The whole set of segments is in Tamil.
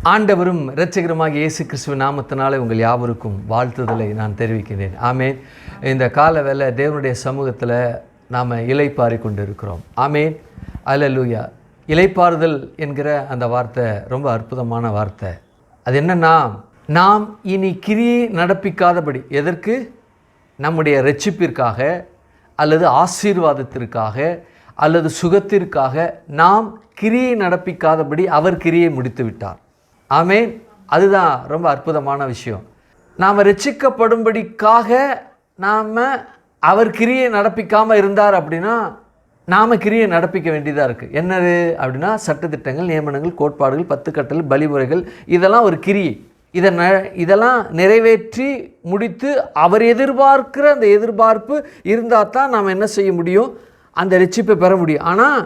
ஆண்டவரும் இரட்சகருமாகிய இயேசு கிறிஸ்துவின் நாமத்தினாலே உங்கள் யாவருக்கும் வாழ்த்துதலை நான் தெரிவிக்கிறேன். ஆமேன். இந்த கால வேளை தேவனுடைய சமூகத்தில் நாம் இளைப்பாரி கொண்டு இருக்கிறோம். ஆமேன். அல்லேலூயா. இளைப்பாறுதல் என்கிற அந்த வார்த்தை ரொம்ப அற்புதமான வார்த்தை. அது என்னன்னா, நாம் இனி கிரியை நடப்பிக்காதபடி, எதற்கு? நம்முடைய இரட்சிப்பிற்காக அல்லது ஆசீர்வாதத்திற்காக அல்லது சுகத்திற்காக நாம் கிரியை நடப்பிக்காதபடி அவர் கிரியை முடித்து விட்டார். ஆமேன். அதுதான் ரொம்ப அற்புதமான விஷயம். நாம் ரட்சிக்கப்படும்படிக்காக நாம் அவர் கிரியை நடப்பிக்காமல் இருந்தார் அப்படின்னா நாம் கிரியை நடப்பிக்க வேண்டியதாக இருக்குது. என்னது அப்படின்னா, சட்டத்திட்டங்கள், நியமனங்கள், கோட்பாடுகள், 10 கட்டளை, பலிமுறைகள், இதெல்லாம் ஒரு கிரியை. இதெல்லாம் நிறைவேற்றி முடித்து அவர் எதிர்பார்க்கிற அந்த எதிர்பார்ப்பு இருந்தால் தான் நாம் என்ன செய்ய முடியும்? அந்த ரட்சிப்பை பெற முடியும். ஆனால்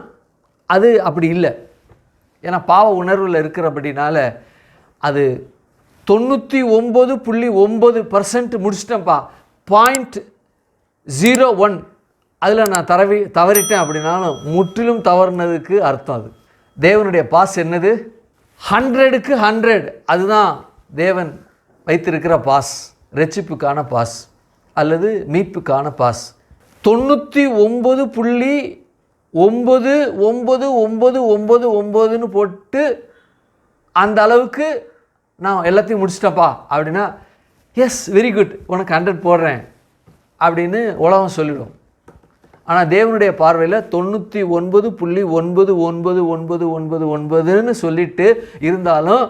அது அப்படி இல்லை. ஏன்னா பாவ உணர்வில் இருக்கிறபடினால அது 99.9% முடிச்சிட்டேன்ப்பா, 0.01 அதில் நான் தவறிட்டேன் அப்படின்னாலும் முற்றிலும் தவறுனதுக்கு அர்த்தம். அது தேவனுடைய பாஸ் என்னது? 100க்கு 100. அதுதான் தேவன் வைத்திருக்கிற பாஸ், ரட்சிப்புக்கான பாஸ் அல்லது மீட்புக்கான பாஸ். 99.99999ன்னு போட்டு அந்த அளவுக்கு நான் எல்லாத்தையும் முடிச்சிட்டப்பா அப்படின்னா, எஸ், வெரி குட், உனக்கு 100 போடுறேன் அப்படின்னு உலகம் சொல்லிடும். ஆனால் தேவனுடைய பார்வையில் 99.99999ன்னு சொல்லிட்டு இருந்தாலும்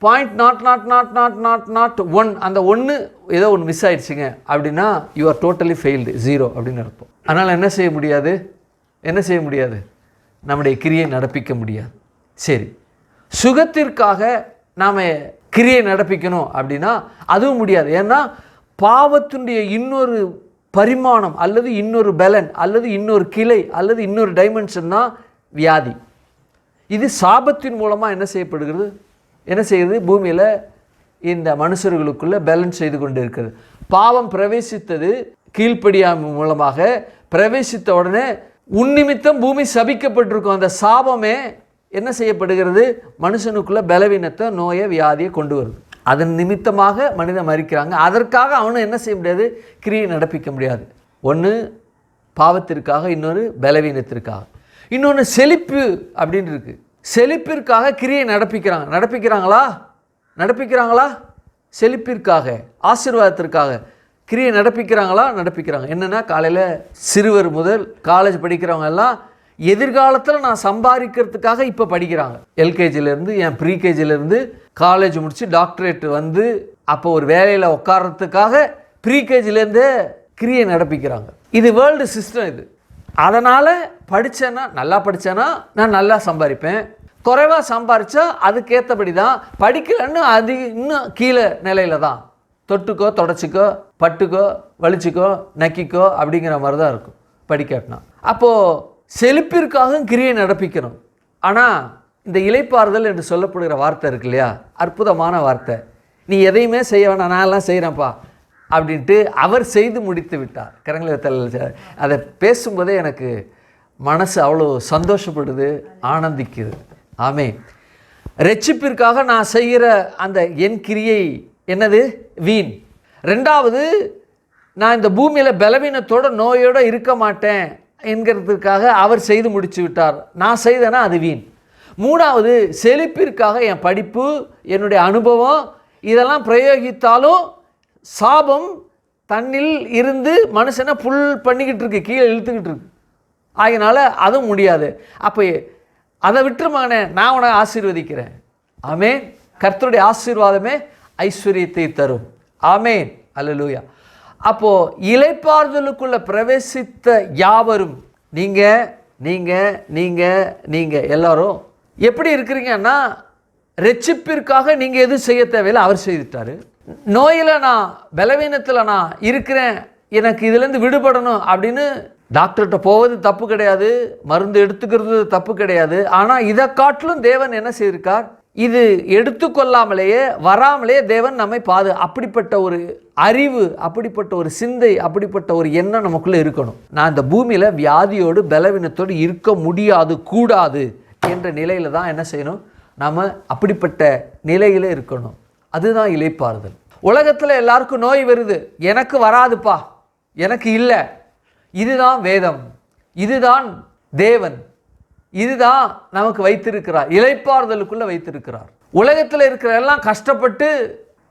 .0000001 அந்த ஒன்று ஏதோ ஒன்று மிஸ் ஆயிடுச்சுங்க அப்படின்னா யூ ஆர் டோட்டலி ஃபெயில்டு, 0 அப்படின்னு அர்த்தம். அதனால் என்ன செய்ய முடியாது? நம்முடைய கிரியை நடப்பிக்க முடியாது. சரி, சுகத்திற்காக நாம் கிரியை நடப்பிக்கணும் அப்படின்னா அதுவும் முடியாது. ஏன்னா பாவத்தினுடைய இன்னொரு பரிமாணம் அல்லது இன்னொரு பலன் அல்லது இன்னொரு கிளை அல்லது இன்னொரு டைமென்ஷன் தான் வியாதி. இது சாபத்தின் மூலமாக என்ன செய்யப்படுகிறது? என்ன செய்யுது? பூமியில் இந்த மனுஷர்களுக்குள்ளே பேலன்ஸ் செய்து கொண்டு இருக்கிறது. பாவம் பிரவேசித்தது கீழ்ப்படியாமை மூலமாக. பிரவேசித்த உடனே உன்னிமித்தம் பூமி சபிக்கப்பட்டிருக்கும். அந்த சாபமே என்ன செய்யப்படுகிறது? மனுஷனுக்குள்ளே பலவீனத்தை, நோயை, வியாதியை கொண்டு வருது. அதன் நிமித்தமாக மனிதன் மரிக்கிறாங்க. அதற்காக அவனும் என்ன செய்ய முடியாது? கிரியை நடப்பிக்க முடியாது. ஒன்று பாவத்திற்காக, இன்னொரு பலவீனத்திற்காக, இன்னொன்று செழிப்பு அப்படின்னு இருக்குது. செழிப்பிற்காக கிரியை நடப்பிக்கிறாங்களா? செழிப்பிற்காக, ஆசீர்வாதத்திற்காக கிரியை நடப்பிக்கிறாங்க. என்னென்னா, காலையில் சிறுவர் முதல் காலேஜ் படிக்கிறவங்க எல்லாம் எதிர்காலத்தில் நான் சம்பாதிக்கிறதுக்காக இப்போ படிக்கிறாங்க. எல்கேஜிலேருந்து, என் ப்ரீகேஜிலேருந்து காலேஜ் முடித்து டாக்டரேட் வந்து அப்போ ஒரு வேலையில் உட்கார்றதுக்காக ப்ரீகேஜிலேருந்தே கிரியை நடப்பிக்கிறாங்க. இது வேர்ல்டு சிஸ்டம். இது அதனால் நல்லா படித்தேன்னா நான் நல்லா சம்பாதிப்பேன். குறைவாக சம்பாதிச்சா அதுக்கேற்றபடி தான். படிக்கலன்னு அது இன்னும் கீழே நிலையில் தான். தொட்டுக்கோ, தொடச்சிக்கோ, பட்டுக்கோ, வலிச்சிக்கோ, நக்கிக்கோ அப்படிங்கிற மாதிரி தான் இருக்கும் படிக்காட்டினா. அப்போது செழிப்பிற்காகவும் கிரியை நடப்பிக்கணும். ஆனால் இந்த இளைப்பாறுதல் என்று சொல்லப்படுகிற வார்த்தை இருக்கு இல்லையா, அற்புதமான வார்த்தை. நீ எதையுமே செய்ய வேணாம், நான் எல்லாம் செய்கிறேன்ப்பா அப்படின்ட்டு அவர் செய்து முடித்து விட்டார். கரங்களை அதை பேசும்போதே எனக்கு மனசு அவ்வளோ சந்தோஷப்படுது, ஆனந்திக்குது. ஆமே. ரட்சிப்பிற்காக நான் செய்கிற அந்த என் கிரியை என்னது? வீண். 2வது, நான் இந்த பூமியில் பலவீனத்தோட நோயோடு இருக்க மாட்டேன் என்கிறதுக்காக அவர் செய்து முடித்து விட்டார். நான் செய்தேன்னா அது வீண். 3வது, செழிப்பிற்காக என் படிப்பு, என்னுடைய அனுபவம் இதெல்லாம் பிரயோகித்தாலும் சாபம் தன்னில் இருந்து மனுஷனை புல் பண்ணிக்கிட்டு இருக்கு, கீழே இழுத்துக்கிட்டு இருக்கு. ஆகினால அதுவும் முடியாது. அப்போ அதை விட்டு மகனே, நான் உன்னை ஆசீர்வதிக்கிறேன். ஆமேன். கர்த்தருடைய ஆசீர்வாதமே ஐஸ்வர்யத்தை தரும். ஆமேன். அல்லேலூயா. அப்போது இளைப்பாறுதலுக்குள்ளே பிரவேசித்த யாவரும், நீங்கள் எல்லாரும் எப்படி இருக்கிறீங்கன்னா, ரட்சிப்பிற்காக நீங்கள் எதுவும் செய்ய தேவையில்லை, அவர் செய்துட்டார். நோயில் நான், பலவீனத்தில் நான் இருக்கிறேன், எனக்கு இதுலேருந்து விடுபடணும் அப்படின்னு டாக்டர்கிட்ட போவது தப்பு கிடையாது, மருந்து எடுத்துக்கிறது தப்பு கிடையாது. ஆனால் இதை காட்டிலும் தேவன் என்ன செய்திருக்கார்? இது எடுத்துக்கொள்ளாமலேயே வராமலேயே தேவன் நம்மை அப்படிப்பட்ட ஒரு அறிவு, அப்படிப்பட்ட ஒரு சிந்தை, அப்படிப்பட்ட ஒரு எண்ணம் நமக்குள்ளே இருக்கணும். நான் இந்த பூமியில் வியாதியோடு பலவீனத்தோடு இருக்க முடியாது, கூடாது என்ற நிலையில் தான் என்ன செய்யணும்? நாம் அப்படிப்பட்ட நிலையில் இருக்கணும். அதுதான் இளைப்பாறுதல். உலகத்தில் எல்லாருக்கும் நோய் வருது, எனக்கு வராதுப்பா, எனக்கு இல்லை. இதுதான் வேதம், இதுதான் தேவன், இதுதான் நமக்கு வைத்திருக்கிறார், இளைப்பாறுதலுக்குள்ளே வைத்திருக்கிறார். உலகத்தில் இருக்கிற எல்லாம் கஷ்டப்பட்டு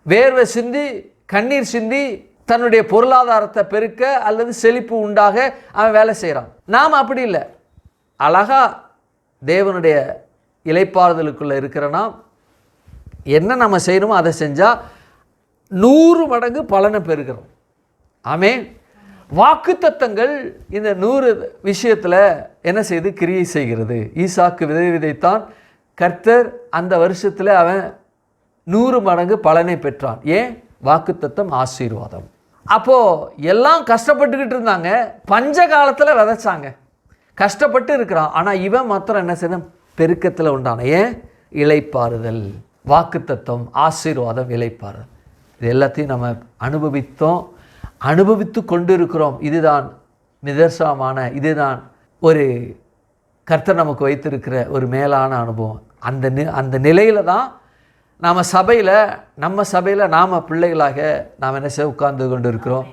வேர்வை சிந்தி கண்ணீர் சிந்தி தன்னுடைய பொருளாதாரத்தை பெருக்க அல்லது செழிப்பு உண்டாக அவன் வேலை செய்கிறான். நாம் அப்படி இல்லை. அழகா தேவனுடைய இளைப்பாறுதலுக்குள்ளே இருக்கிறனா என்ன நம்ம செய்யணுமோ அதை செஞ்சால் 100 மடங்கு பலனை பெறுகிறோம். ஆமென். வாக்குத்தத்தங்கள் இந்த 100 விஷயத்தில் என்ன செய்து கிரியை செய்கிறது. ஈசாக்கு விதை விதைத்தான், கர்த்தர் அந்த வருஷத்தில் அவன் 100 மடங்கு பலனை பெற்றான். ஏன்? வாக்குத்தத்தம் ஆசீர்வாதம். அப்போது எல்லாம் கஷ்டப்பட்டுக்கிட்டு இருந்தாங்க, பஞ்ச காலத்தில் விதைச்சாங்க, கஷ்டப்பட்டு இருக்கிறான். ஆனால் இவன் மாத்திரம் என்ன செய்தான்? பெருக்கத்தில் உண்டான. ஏன்? இளைப்பாறுதல், வாக்குத்தத்தம், ஆசீர்வாதம், இளைப்பாறுதல். இது எல்லாத்தையும் நம்ம அனுபவித்து கொண்டு இருக்கிறோம். இதுதான் நிதர்சனமான, இதுதான் ஒரு கர்த்தர் நமக்கு வைத்திருக்கிற ஒரு மேலான அனுபவம். அந்த நிலையில் தான் நம்ம சபையில் நாம் பிள்ளைகளாக நாம் என்ன செய்ய உட்கார்ந்து கொண்டு இருக்கிறோம்.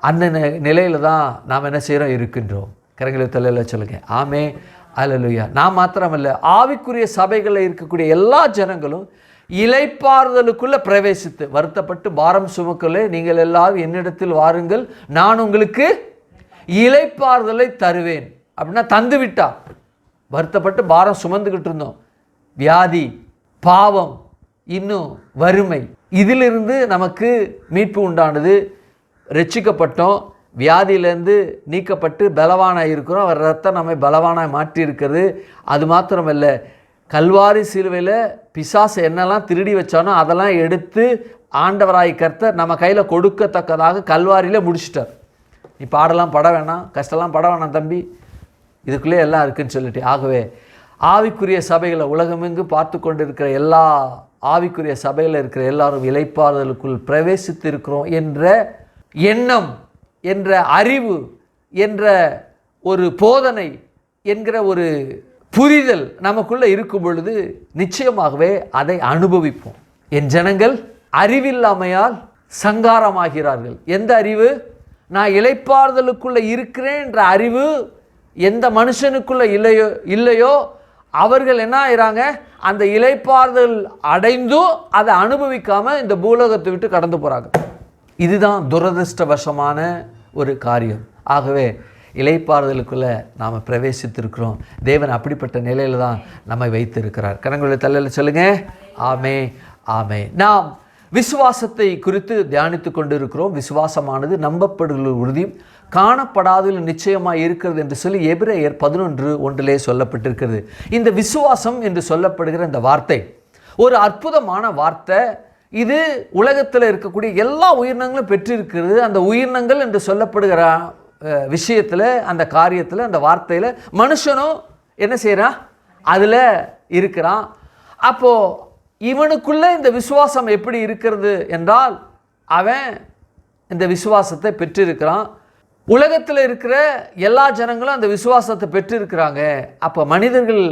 அந்த நிலையில் தான் நாம் என்ன செய்கிறோம்? இருக்கின்றோம். கரங்களை தலையில் சொல்லுங்க. ஆமே, அல்லேலூயா. நான் மாத்திரமல்ல, ஆவிக்குரிய சபைகளில் இருக்கக்கூடிய எல்லா ஜனங்களும் இளைப்பாறுதலுக்குள்ளே பிரவேசித்து வருத்தப்பட்டு பாரம் சுமக்கலே நீங்கள் எல்லாரும் என்னிடத்தில் வாருங்கள், நான் உங்களுக்கு இளைப்பாறுதலை தருவேன் அப்படின்னா தந்து விட்டா. வருத்தப்பட்டு பாரம் சுமந்துக்கிட்டு இருந்தோம், வியாதி, பாவம், இன்னும் வறுமை, இதிலிருந்து நமக்கு மீட்பு உண்டானது. ரட்சிக்கப்பட்டோம், வியாதியிலேருந்து நீக்கப்பட்டு பலவானாக இருக்கிறோம். அவர் ரத்தம் நம்மை பலவானாக மாற்றி இருக்கிறது. அது மாத்திரமல்ல, கல்வாரி சிலுவையில் பிசாசு என்னெல்லாம் திருடி வச்சானோ அதெல்லாம் எடுத்து ஆண்டவராய் கர்த்தர் நம்ம கையில் கொடுக்கத்தக்கதாக கல்வாரியில் முடிச்சிட்டார். நீ பாடலாம் பட வேணாம், கஷ்டம்லாம் பட வேணாம் தம்பி, இதுக்குள்ளே எல்லாம் இருக்குதுன்னு சொல்லிட்டு. ஆகவே ஆவிக்குரிய சபைகளை உலகமெங்கு பார்த்து கொண்டு இருக்கிற எல்லா ஆவிக்குரிய சபையில் இருக்கிற எல்லாரும் இளைப்பாறுதலுக்குள் பிரவேசித்து இருக்கிறோம் என்ற எண்ணம், என்ற அறிவு, என்ற ஒரு போதனை, என்கிற ஒரு புரிதல் நமக்குள்ளே இருக்கும் பொழுது நிச்சயமாகவே அதை அனுபவிப்போம். என் ஜனங்கள் அறிவில்லாமையால் சங்காரமாகிறார்கள். எந்த அறிவு? நான் இளைப்பாறுதலுக்குள்ளே இருக்கிறேன் என்ற அறிவு எந்த மனுஷனுக்குள்ளே இல்லையோ அவர்கள் என்ன ஆகிறாங்க? அந்த இளைப்பாறுதல் அடைந்தும் அதை அனுபவிக்காமல் இந்த பூலோகத்தை விட்டு கடந்து போகிறாங்க. இதுதான் துரதிர்ஷ்டவசமான ஒரு காரியம். ஆகவே இளைப்பாறுதலுக்குள்ளே நாம் பிரவேசித்திருக்கிறோம். தேவன் அப்படிப்பட்ட நிலையில் தான் நம்மை வைத்திருக்கிறார். கரங்களுடைய தலையில் சொல்லுங்க. ஆமே, ஆமே. நாம் விசுவாசத்தை குறித்து தியானித்து கொண்டு இருக்கிறோம். விசுவாசமானது நம்பப்படுகிற உறுதியும் காணப்படாததில் நிச்சயமாக இருக்கிறது என்று சொல்லி எபிரேயர் 11:1 சொல்லப்பட்டிருக்கிறது. இந்த விசுவாசம் என்று சொல்லப்படுகிற இந்த வார்த்தை ஒரு அற்புதமான வார்த்தை. இது உலகத்தில் இருக்கக்கூடிய எல்லா உயிரினங்களும் பெற்றிருக்கிறது. அந்த உயிரினங்கள் என்று சொல்லப்படுகிற விஷயத்தில், அந்த காரியத்தில், அந்த வார்த்தையில் மனுஷனும் என்ன செய்கிறான்? அதில் இருக்கிறான். அப்போது இவனுக்குள்ளே இந்த விசுவாசம் எப்படி இருக்கிறது என்றால், அவன் இந்த விசுவாசத்தை பெற்றிருக்கிறான். உலகத்தில் இருக்கிற எல்லா ஜனங்களும் அந்த விசுவாசத்தை பெற்றிருக்கிறாங்க. அப்போ மனிதர்கள்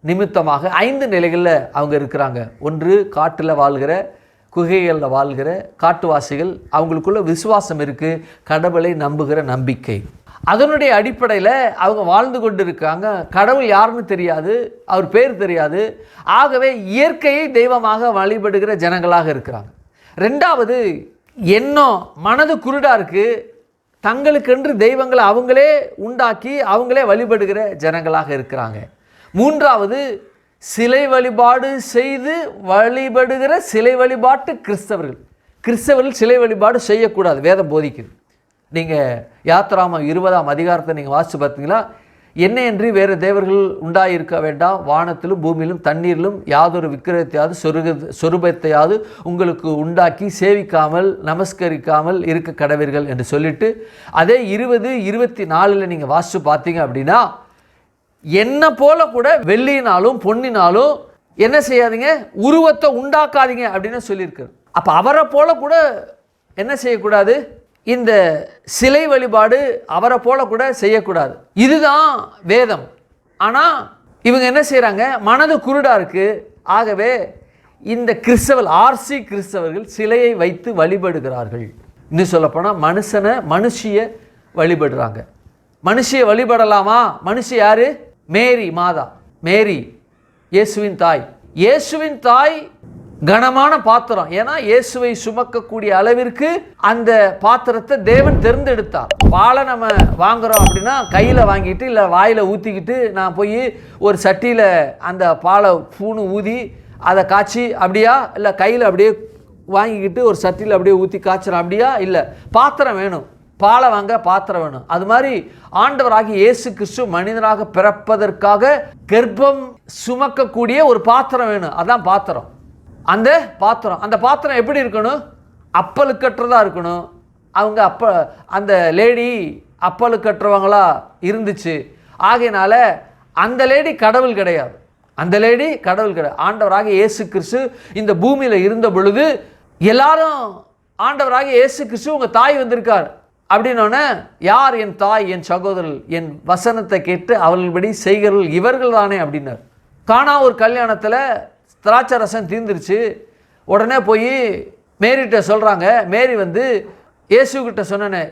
நிமித்தமாக 5 நிலைகளில் அவங்க இருக்கிறாங்க. ஒன்று, காட்டில் வாழ்கிற, குகைகளில் வாழ்கிற காட்டுவாசிகள். அவங்களுக்குள்ள விசுவாசம் இருக்குது, கடவுளை நம்புகிற நம்பிக்கை. அதனுடைய அடிப்படையில் அவங்க வாழ்ந்து கொண்டு இருக்காங்க. கடவுள் யாருன்னு தெரியாது, அவர் பேர் தெரியாது. ஆகவே இயற்கையை தெய்வமாக வழிபடுகிற ஜனங்களாக இருக்கிறாங்க. 2வது, எண்ணம், மனது குருடாக இருக்குது. தங்களுக்கென்று தெய்வங்களை அவங்களே உண்டாக்கி அவங்களே வழிபடுகிற ஜனங்களாக இருக்கிறாங்க. 3வது, சிலை வழிபாடு செய்து வழிபடுகிற சிலை வழிபாட்டு கிறிஸ்தவர்கள் சிலை வழிபாடு செய்யக்கூடாது, வேதம் போதிக்குது. நீங்கள் யாத்திராமம் 20 நீங்கள் வாசித்து பார்த்தீங்களா? என்னையன்றி வேறு தேவர்கள் உண்டாயிருக்க வேண்டாம், வானத்திலும் பூமியிலும் தண்ணீரிலும் யாதொரு விக்கிரகத்தையாவது சொரூபத்தையாவது உங்களுக்கு உண்டாக்கி சேவிக்காமல் நமஸ்கரிக்காமல் இருக்க கடவீர்கள் என்று சொல்லிட்டு, அதே 20:24 நீங்கள் வாசித்து பார்த்தீங்க அப்படின்னா, என்ன போல கூட வெள்ளியினாலும் பொன்னினாலும் என்ன செய்யாதீங்க, உருவத்தை உண்டாக்காதீங்க அப்படின்னு சொல்லியிருக்காரு. அப்போ அவரை போல கூட என்ன செய்யக்கூடாது? இந்த சிலை வழிபாடு அவரை போல கூட செய்யக்கூடாது. இதுதான் வேதம். ஆனால் இவங்க என்ன செய்கிறாங்க? மனது குருடாக இருக்குது, ஆகவே இந்த ஆர்சி கிறிஸ்தவர்கள் சிலையை வைத்து வழிபடுகிறார்கள். இன்னும் சொல்லப்போனால் மனுஷியை வழிபடுறாங்க. மனுஷியை வழிபடலாமா? மனுஷி யாரு? மேரி மாதா. மேரி இயேசுவின் தாய். இயேசுவின் தாய் கனமான பாத்திரம். ஏன்னா இயேசுவை சுமக்கக்கூடிய அளவிற்கு அந்த பாத்திரத்தை தேவன் தேர்ந்தெடுத்தார். பாலை நம்ம வாங்குறோம் அப்படின்னா கையில் வாங்கிட்டு இல்லை வாயில் ஊற்றிக்கிட்டு நான் போய் ஒரு சட்டியில் அந்த பாலை பூணு ஊதி அதை காய்ச்சி அப்படியா, இல்லை கையில் அப்படியே வாங்கிக்கிட்டு ஒரு சட்டியில் அப்படியே ஊற்றி காய்ச்சறோம் அப்படியா? இல்லை, பாத்திரம் வேணும். பாலை வாங்க பாத்திரம் வேணும். அது மாதிரி ஆண்டவராகிய இயேசு கிறிஸ்து மனிதனாக பிறப்பதற்காக கர்ப்பம் சுமக்கக்கூடிய ஒரு பாத்திரம் வேணும். அதான் பாத்திரம். அந்த பாத்திரம் எப்படி இருக்கணும்? அப்பலுக்கற்றதா இருக்கணும். அவங்க அந்த லேடி அப்பலுக்கற்றவங்களா இருந்துச்சு. ஆகையினால அந்த லேடி கடவுள் கிடையாது. ஆண்டவராக இயேசு கிறிஸ்து இந்த பூமியில் இருந்த பொழுது எல்லாரும் ஆண்டவராக இயேசு கிறிஸ்து உங்க தாய் வந்திருக்கார் அப்படின்னோடனே, யார் என் தாய், என் சகோதரர், என் வசனத்தை கேட்டு அவர்கள்படி செய்கிறவர்கள் இவர்கள் தானே அப்படின்னார். காணா ஒரு கல்யாணத்தில் திராட்சை ரசம் தீர்ந்துருச்சு. உடனே போய் மேரிகிட்ட சொல்கிறாங்க. மேரி வந்து இயேசுக்கிட்ட சொன்னேனே,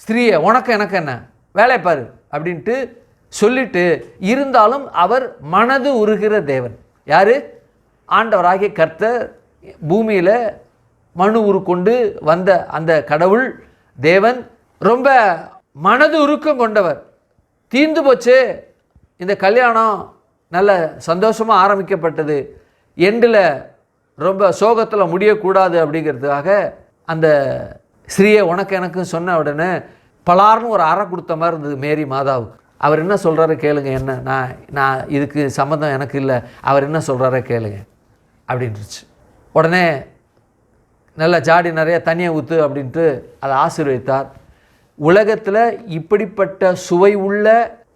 ஸ்திரீயே உனக்கு எனக்கு என்ன வேலையை பாரு அப்படின்ட்டு சொல்லிட்டு, இருந்தாலும் அவர் மனது உருகிற தேவன். யார்? ஆண்டவராகிய கர்த்தர் பூமியில் மனு உருக்கொண்டு வந்த அந்த கடவுள் தேவன் ரொம்ப மனது உருக்கம் கொண்டவர். தீர்ந்து போச்சு, இந்த கல்யாணம் நல்ல சந்தோஷமாக ஆரம்பிக்கப்பட்டது, எண்டில் ரொம்ப சோகத்தில் முடியக்கூடாது அப்படிங்கிறதுக்காக அந்த ஸ்ரீயை உனக்கு எனக்கு சொன்ன உடனே பலார்னு ஒரு அறை கொடுத்த மாதிரி இருந்தது மேரி மாதாவுக்கு. அவர் என்ன சொல்கிறாரு கேளுங்க, என்ன நான் இதுக்கு சம்மந்தம் எனக்கு இல்லை, அவர் என்ன சொல்கிறார கேளுங்க அப்படின்ட்டுருச்சு. உடனே நல்ல ஜாடி நிறைய தண்ணியை ஊற்று அப்படின்ட்டு அதை ஆசீர்வதித்தார். உலகத்தில் இப்படிப்பட்ட சுவை உள்ள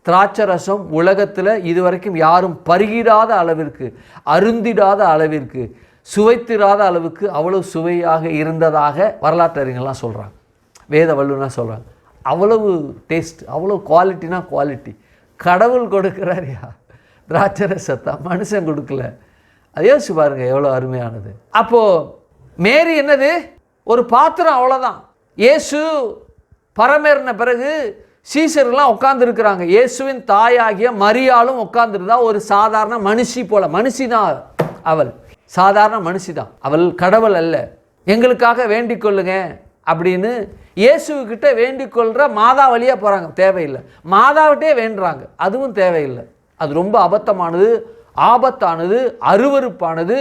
திராட்சை ரசம் உலகத்தில் இதுவரைக்கும் யாரும் பருகிடாத அளவிற்கு, அருந்திடாத அளவிற்கு, சுவைத்திராத அளவுக்கு அவ்வளவு சுவையாக இருந்ததாக வரலாற்றறிஞர்கள்லாம் சொல்கிறாங்க, வேத வல்லுநர்லாம் சொல்கிறாங்க. அவ்வளவு டேஸ்ட், அவ்வளோ குவாலிட்டினா குவாலிட்டி. கடவுள் கொடுக்குறாரியா திராட்சை ரசத்தை, மனுஷன் கொடுக்கல. அது யோசிச்சு பாருங்கள் எவ்வளோ அருமையானது. அப்போது மேரி என்னது? ஒரு பாத்திரம், அவ்வளோதான். இயேசு பரமேறின பிறகு சீசர்லாம் உட்கார்ந்துருக்கிறாங்க. இயேசுவின் தாயாகிய மரியாளும் உட்கார்ந்துருந்தா ஒரு சாதாரண மனுஷி போல. மனுஷி தான் அவள், சாதாரண மனுஷி தான் அவள், கடவுள் அல்ல. எங்களுக்காக வேண்டிக் கொள்ளுங்க அப்படின்னு இயேசுக்கிட்ட வேண்டிக் கொள்கிற மாதா வழியாக போகிறாங்க. தேவையில்லை. மாதாவிட்டே வேண்டுறாங்க, அதுவும் தேவையில்லை. அது ரொம்ப அபத்தமானது, ஆபத்தானது, அருவருப்பானது,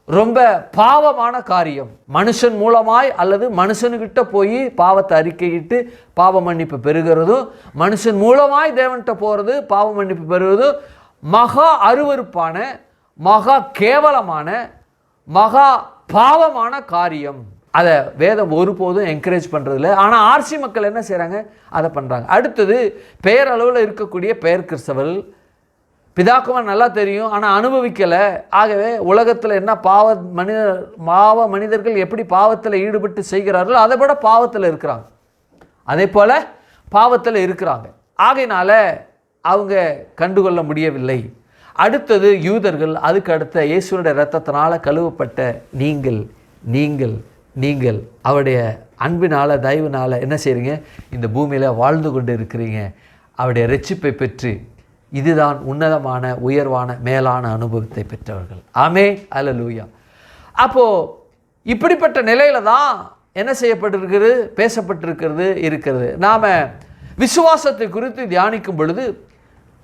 ரொம்ப பாவமான காரியம். மனுஷன் மூலமாய் அல்லது மனுஷனுக்கிட்ட போய் பாவத்தை அறிக்கையிட்டு பாவ மன்னிப்பு பெறுகிறதும், மனுஷன் மூலமாய் தேவன்கிட்ட போகிறது பாவ மன்னிப்பு பெறுவதும் மகா அருவருப்பான, மகா கேவலமான, மகா பாவமான காரியம். அதை வேதம் ஒருபோதும் என்கரேஜ் பண்ணுறதில்ல. ஆனால் ஆர்சி மக்கள் என்ன செய்கிறாங்க? அதை பண்ணுறாங்க. அடுத்தது பெயரளவில் இருக்கக்கூடிய பெயர் கிறிஸ்தவர்கள், பிதாக்குமார் நல்லா தெரியும் ஆனால் அனுபவிக்கலை. ஆகவே உலகத்தில் என்ன மனிதர்கள் எப்படி பாவத்தில் ஈடுபட்டு செய்கிறார்களோ அதை விட பாவத்தில் இருக்கிறாங்க, அதே போல் பாவத்தில் இருக்கிறாங்க. ஆகையினால அவங்க கண்டுகொள்ள முடியவில்லை. அடுத்தது யூதர்கள், அதுக்கு அடுத்த இயேசுனுடைய இரத்தத்தினால் கழுவப்பட்ட நீங்கள் அவருடைய அன்பினால் தயவுனால் என்ன செய்கிறீங்க? இந்த பூமியில் வாழ்ந்து கொண்டு இருக்கிறீங்க. அவருடைய இரட்சிப்பை பெற்று இதுதான் உன்னதமான, உயர்வான, மேலான அனுபவத்தை பெற்றவர்கள். ஆமே, அல்லேலூயா. அப்போது இப்படிப்பட்ட நிலையில தான் என்ன செய்யப்பட்டிருக்கிறது? இருக்கிறது. நாம் விசுவாசத்தை குறித்து தியானிக்கும் பொழுது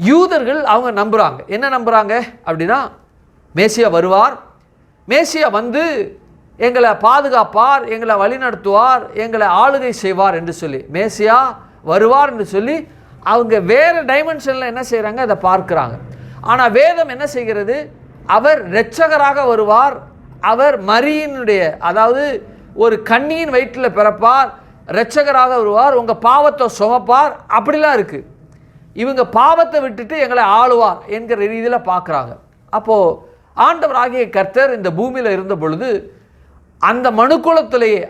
யூதர்கள் அவங்க நம்புகிறாங்க. என்ன நம்புகிறாங்க அப்படின்னா, மேசியா வருவார், மேசியா வந்து எங்களை பாதுகாப்பார், எங்களை வழிநடத்துவார், எங்களை ஆளுகை செய்வார் என்று சொல்லி, மேசியா வருவார் என்று சொல்லி அவங்க வேறு டைமென்ஷனில் என்ன செய்கிறாங்க? அதை பார்க்குறாங்க. ஆனால் வேதம் என்ன செய்கிறது? அவர் இரட்சகராக வருவார், அவர் மரியினுடைய, அதாவது ஒரு கன்னியின் வயிற்றில் பிறப்பார், இரட்சகராக வருவார், உங்கள் பாவத்தை சுமப்பார், அப்படிலாம் இருக்குது. இவங்க பாவத்தை விட்டுட்டு எங்களை ஆளுவார் என்கிற ரீதியில் பார்க்குறாங்க. அப்போது ஆண்டவராகிய கர்த்தர் இந்த பூமியில் இருந்த பொழுது அந்த மனு குலத்திலேயே,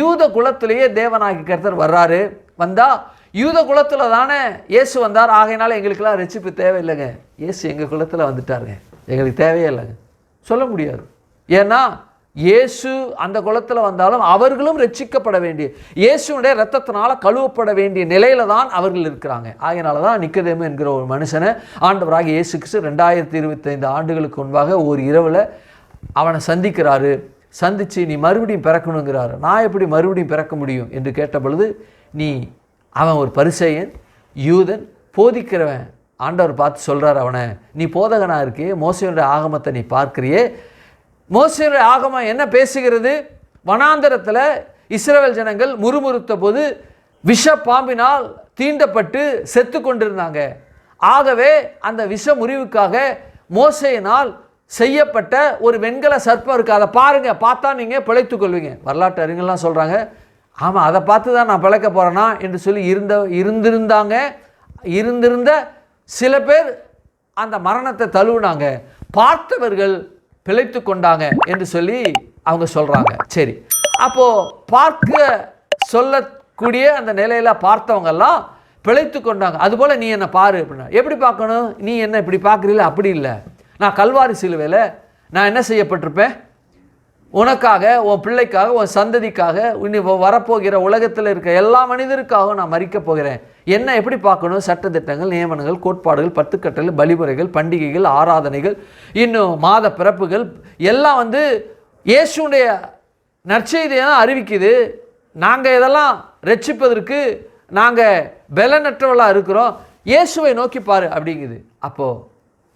யூத குலத்திலேயே தேவனாகிய கர்த்தர் வர்றாரு. வந்தால் யூத குலத்தில் தானே இயேசு வந்தார். ஆகையினால எங்களுக்கெல்லாம் ரட்சிப்பு தேவையில்லைங்க, இயேசு எங்கள் குலத்தில் வந்துட்டாருங்க, எங்களுக்கு தேவையே இல்லைங்க. சொல்ல முடியாது. ஏன்னா இயேசு அந்த குலத்தில் வந்தாலும் அவர்களும் ரட்சிக்கப்பட வேண்டிய, இயேசுடைய இரத்தத்தினால கழுவப்பட வேண்டிய நிலையில தான் அவர்கள் இருக்கிறாங்க. ஆகையினால தான் நிக்கதேமு என்கிற ஒரு மனுஷனை ஆண்டவராக இயேசு கிறிஸ்து 2025 ஆண்டுகளுக்கு முன்பாக ஒரு இரவில் அவனை சந்திக்கிறாரு. சந்தித்து நீ மறுபடியும் பிறக்கணுங்கிறாரு. நான் எப்படி மறுபடியும் பிறக்க முடியும் என்று கேட்ட பொழுது, அவன் ஒரு பரிசேயன், யூதன், போதிக்கிறவன். ஆண்டவர் பார்த்து சொல்கிறார் அவனை, நீ போதகனாக இருக்கே, மோசேயுடைய ஆகமத்தை நீ பார்க்கிறியே, மோசேயுடைய ஆகமம் என்ன பேசுகிறது? வனாந்தரத்தில் இஸ்ரவேல் ஜனங்கள் முறுமுறுத்த போது விஷ பாம்பினால் தீண்டப்பட்டு செத்து கொண்டிருந்தாங்க. ஆகவே அந்த விஷ முறிவுக்காக மோசேயினால் செய்யப்பட்ட ஒரு வெண்கல சர்ப்பம் இருக்குது, அதை பாருங்க, பார்த்தா நீங்கள் பிழைத்துக் கொள்வீங்க. வரலாற்று அறிஞர்கள்லாம் சொல்கிறாங்க, ஆமாம் அதை பார்த்து தான் நான் பிழைக்க போகிறேன்னா என்று சொல்லி இருந்திருந்த சில பேர் அந்த மரணத்தை தழுவினாங்க, பார்த்தவர்கள் பிழைத்து கொண்டாங்க என்று சொல்லி அவங்க சொல்கிறாங்க. சரி, அப்போது பார்க்க சொல்லக்கூடிய அந்த நிலையில் பார்த்தவங்கெல்லாம் பிழைத்து கொண்டாங்க. அதுபோல் நீ என்னை பாரு அப்படின்னா, எப்படி பார்க்கணும்? நீ என்ன இப்படி பார்க்குறீல? அப்படி இல்லை. நான் கல்வாரி சிலுவையில் நான் என்ன செய்யப்பட்டிருப்பேன்? உனக்காக, உன் பிள்ளைக்காக, உன் சந்ததிக்காக, இனி வரப்போகிற உலகத்தில் இருக்க எல்லா மனிதருக்காகவும் நான் மரிக்க போகிறேன். என்ன எப்படி பார்க்கணும்? சட்டத்திட்டங்கள், நியமனங்கள், கோட்பாடுகள், 10 கட்டளைகள், பலிமுறைகள், பண்டிகைகள், ஆராதனைகள், இன்னும் மாத பிறப்புகள் எல்லாம் இயேசுடைய நற்செய்தியை தான் அறிவிக்குது. நாங்கள் இதெல்லாம் ரட்சிப்பதற்கு நாங்கள் பலனற்றவர்களாக இருக்கிறோம், இயேசுவை நோக்கி பாரு அப்படிங்குது. அப்போது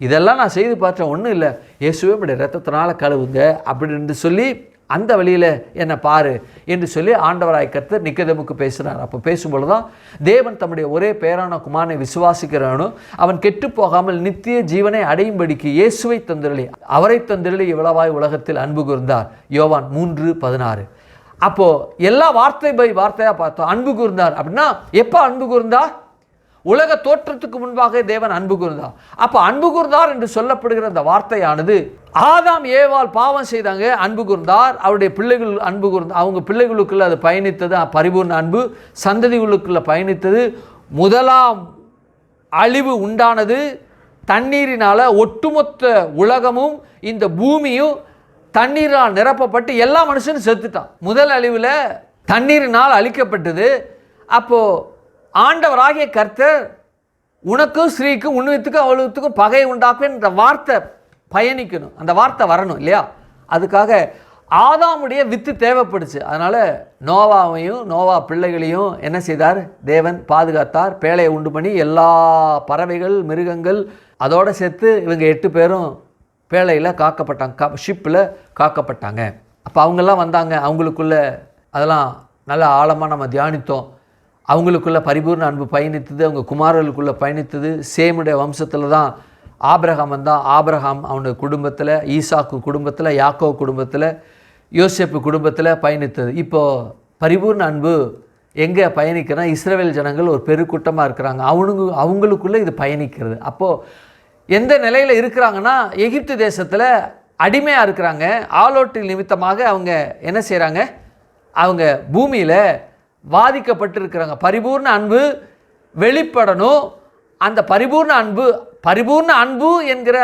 இதெல்லாம் நான் செய்து பார்த்தேன், ஒன்றும் இல்லை, இயேசுவே இப்படி ரத்தத்தினால கழுவுங்க அப்படின்னு சொல்லி அந்த வழியில் என்னை பாரு என்று சொல்லி ஆண்டவராய் கர்த்தர் நிக்கதேமுக்கு பேசுகிறார். அப்போ பேசும்பொழுது தான் தேவன் தம்முடைய ஒரே பேரான குமாரனை விசுவாசிக்கிறவனோ அவன் கெட்டு போகாமல் நித்திய ஜீவனை அடையும்படிக்கு இயேசுவை தந்திரளி, அவரை தந்திரளி இவ்வளவாய் உலகத்தில் அன்பு கூர்ந்தார். யோவான் 3:16. அப்போது எல்லா வார்த்தையாக பார்த்தோம். அன்பு கூர்ந்தார் அப்படின்னா எப்போ அன்பு கூர்ந்தார்? உலக தோற்றத்துக்கு முன்பாக தேவன் அன்பு கூர்ந்தார். அப்போ அன்பு கூர்ந்தார் என்று சொல்லப்படுகிற அந்த வார்த்தையானது ஆதாம் ஏவாள் பாவம் செய்தாங்க, அன்பு கூர்ந்தார். அவருடைய பிள்ளைகள் அன்பு கூர்ந்தார், அவங்க பிள்ளைகளுக்குள்ள அது பயணித்தது பரிபூர்ண அன்பு, சந்ததிகளுக்குள்ள பயணித்தது. முதலாம் அழிவு உண்டானது தண்ணீரினால. ஒட்டுமொத்த உலகமும் இந்த பூமியும் தண்ணீரால் நிரப்பப்பட்டு எல்லா மனுஷனும் செத்துட்டான். முதல் அழிவில் தண்ணீரினால் அழிக்கப்பட்டது. அப்போது ஆண்டவராகிய கர்த்தர் உனக்கும் ஸ்ரீக்கும் உன்னுத்துக்கும் அவளுக்கும் பகை உண்டாக்குவேன் என்ற வார்த்தை பயணிக்கணும், அந்த வார்த்தை வரணும் இல்லையா? அதுக்காக ஆதாமுடைய வித்து தேவைப்படுச்சு. அதனால் நோவாவையும் நோவா பிள்ளைகளையும் என்ன செய்தார்? தேவன் பாதுகாத்தார். பேழையை உண்டு பண்ணி எல்லா பறவைகள், மிருகங்கள் அதோடு சேர்த்து இவங்க 8 பேரும் பேழையில் காக்கப்பட்டாங்க, ஷிப்பில் காக்கப்பட்டாங்க. அப்போ அவங்கெல்லாம் வந்தாங்க, அவங்களுக்குள்ள அதெல்லாம் நல்லா ஆழமாக நம்ம தியானித்தோம். அவங்களுக்குள்ள பரிபூர்ண அன்பு பயணித்தது, அவங்க குமாரர்களுக்குள்ளே பயணித்தது. சேமுடைய வம்சத்தில் தான் ஆபிரகாம் வந்தான். ஆபிரகாம் அவனுடைய குடும்பத்தில், ஈசாக்கு குடும்பத்தில், யாக்கோவ் குடும்பத்தில், யோசேப்பு குடும்பத்தில் பயணித்தது. இப்போது பரிபூர்ண அன்பு எங்கே பயணிக்கிறனா, இஸ்ரவேல் ஜனங்கள் ஒரு பெருக்கூட்டமாக இருக்கிறாங்க, அவங்களுக்குள்ளே இது பயணிக்கிறது. அப்போது எந்த நிலையில் இருக்கிறாங்கன்னா, எகிப்து தேசத்தில் அடிமையாக இருக்கிறாங்க. ஆலோட்டில் நிமித்தமாக அவங்க என்ன செய்கிறாங்க? அவங்க பூமியில் வாதிக்கப்பட்டிருக்கிறாங்க. பரிபூர்ண அன்பு வெளிப்படணும். அந்த பரிபூர்ண அன்பு என்கிற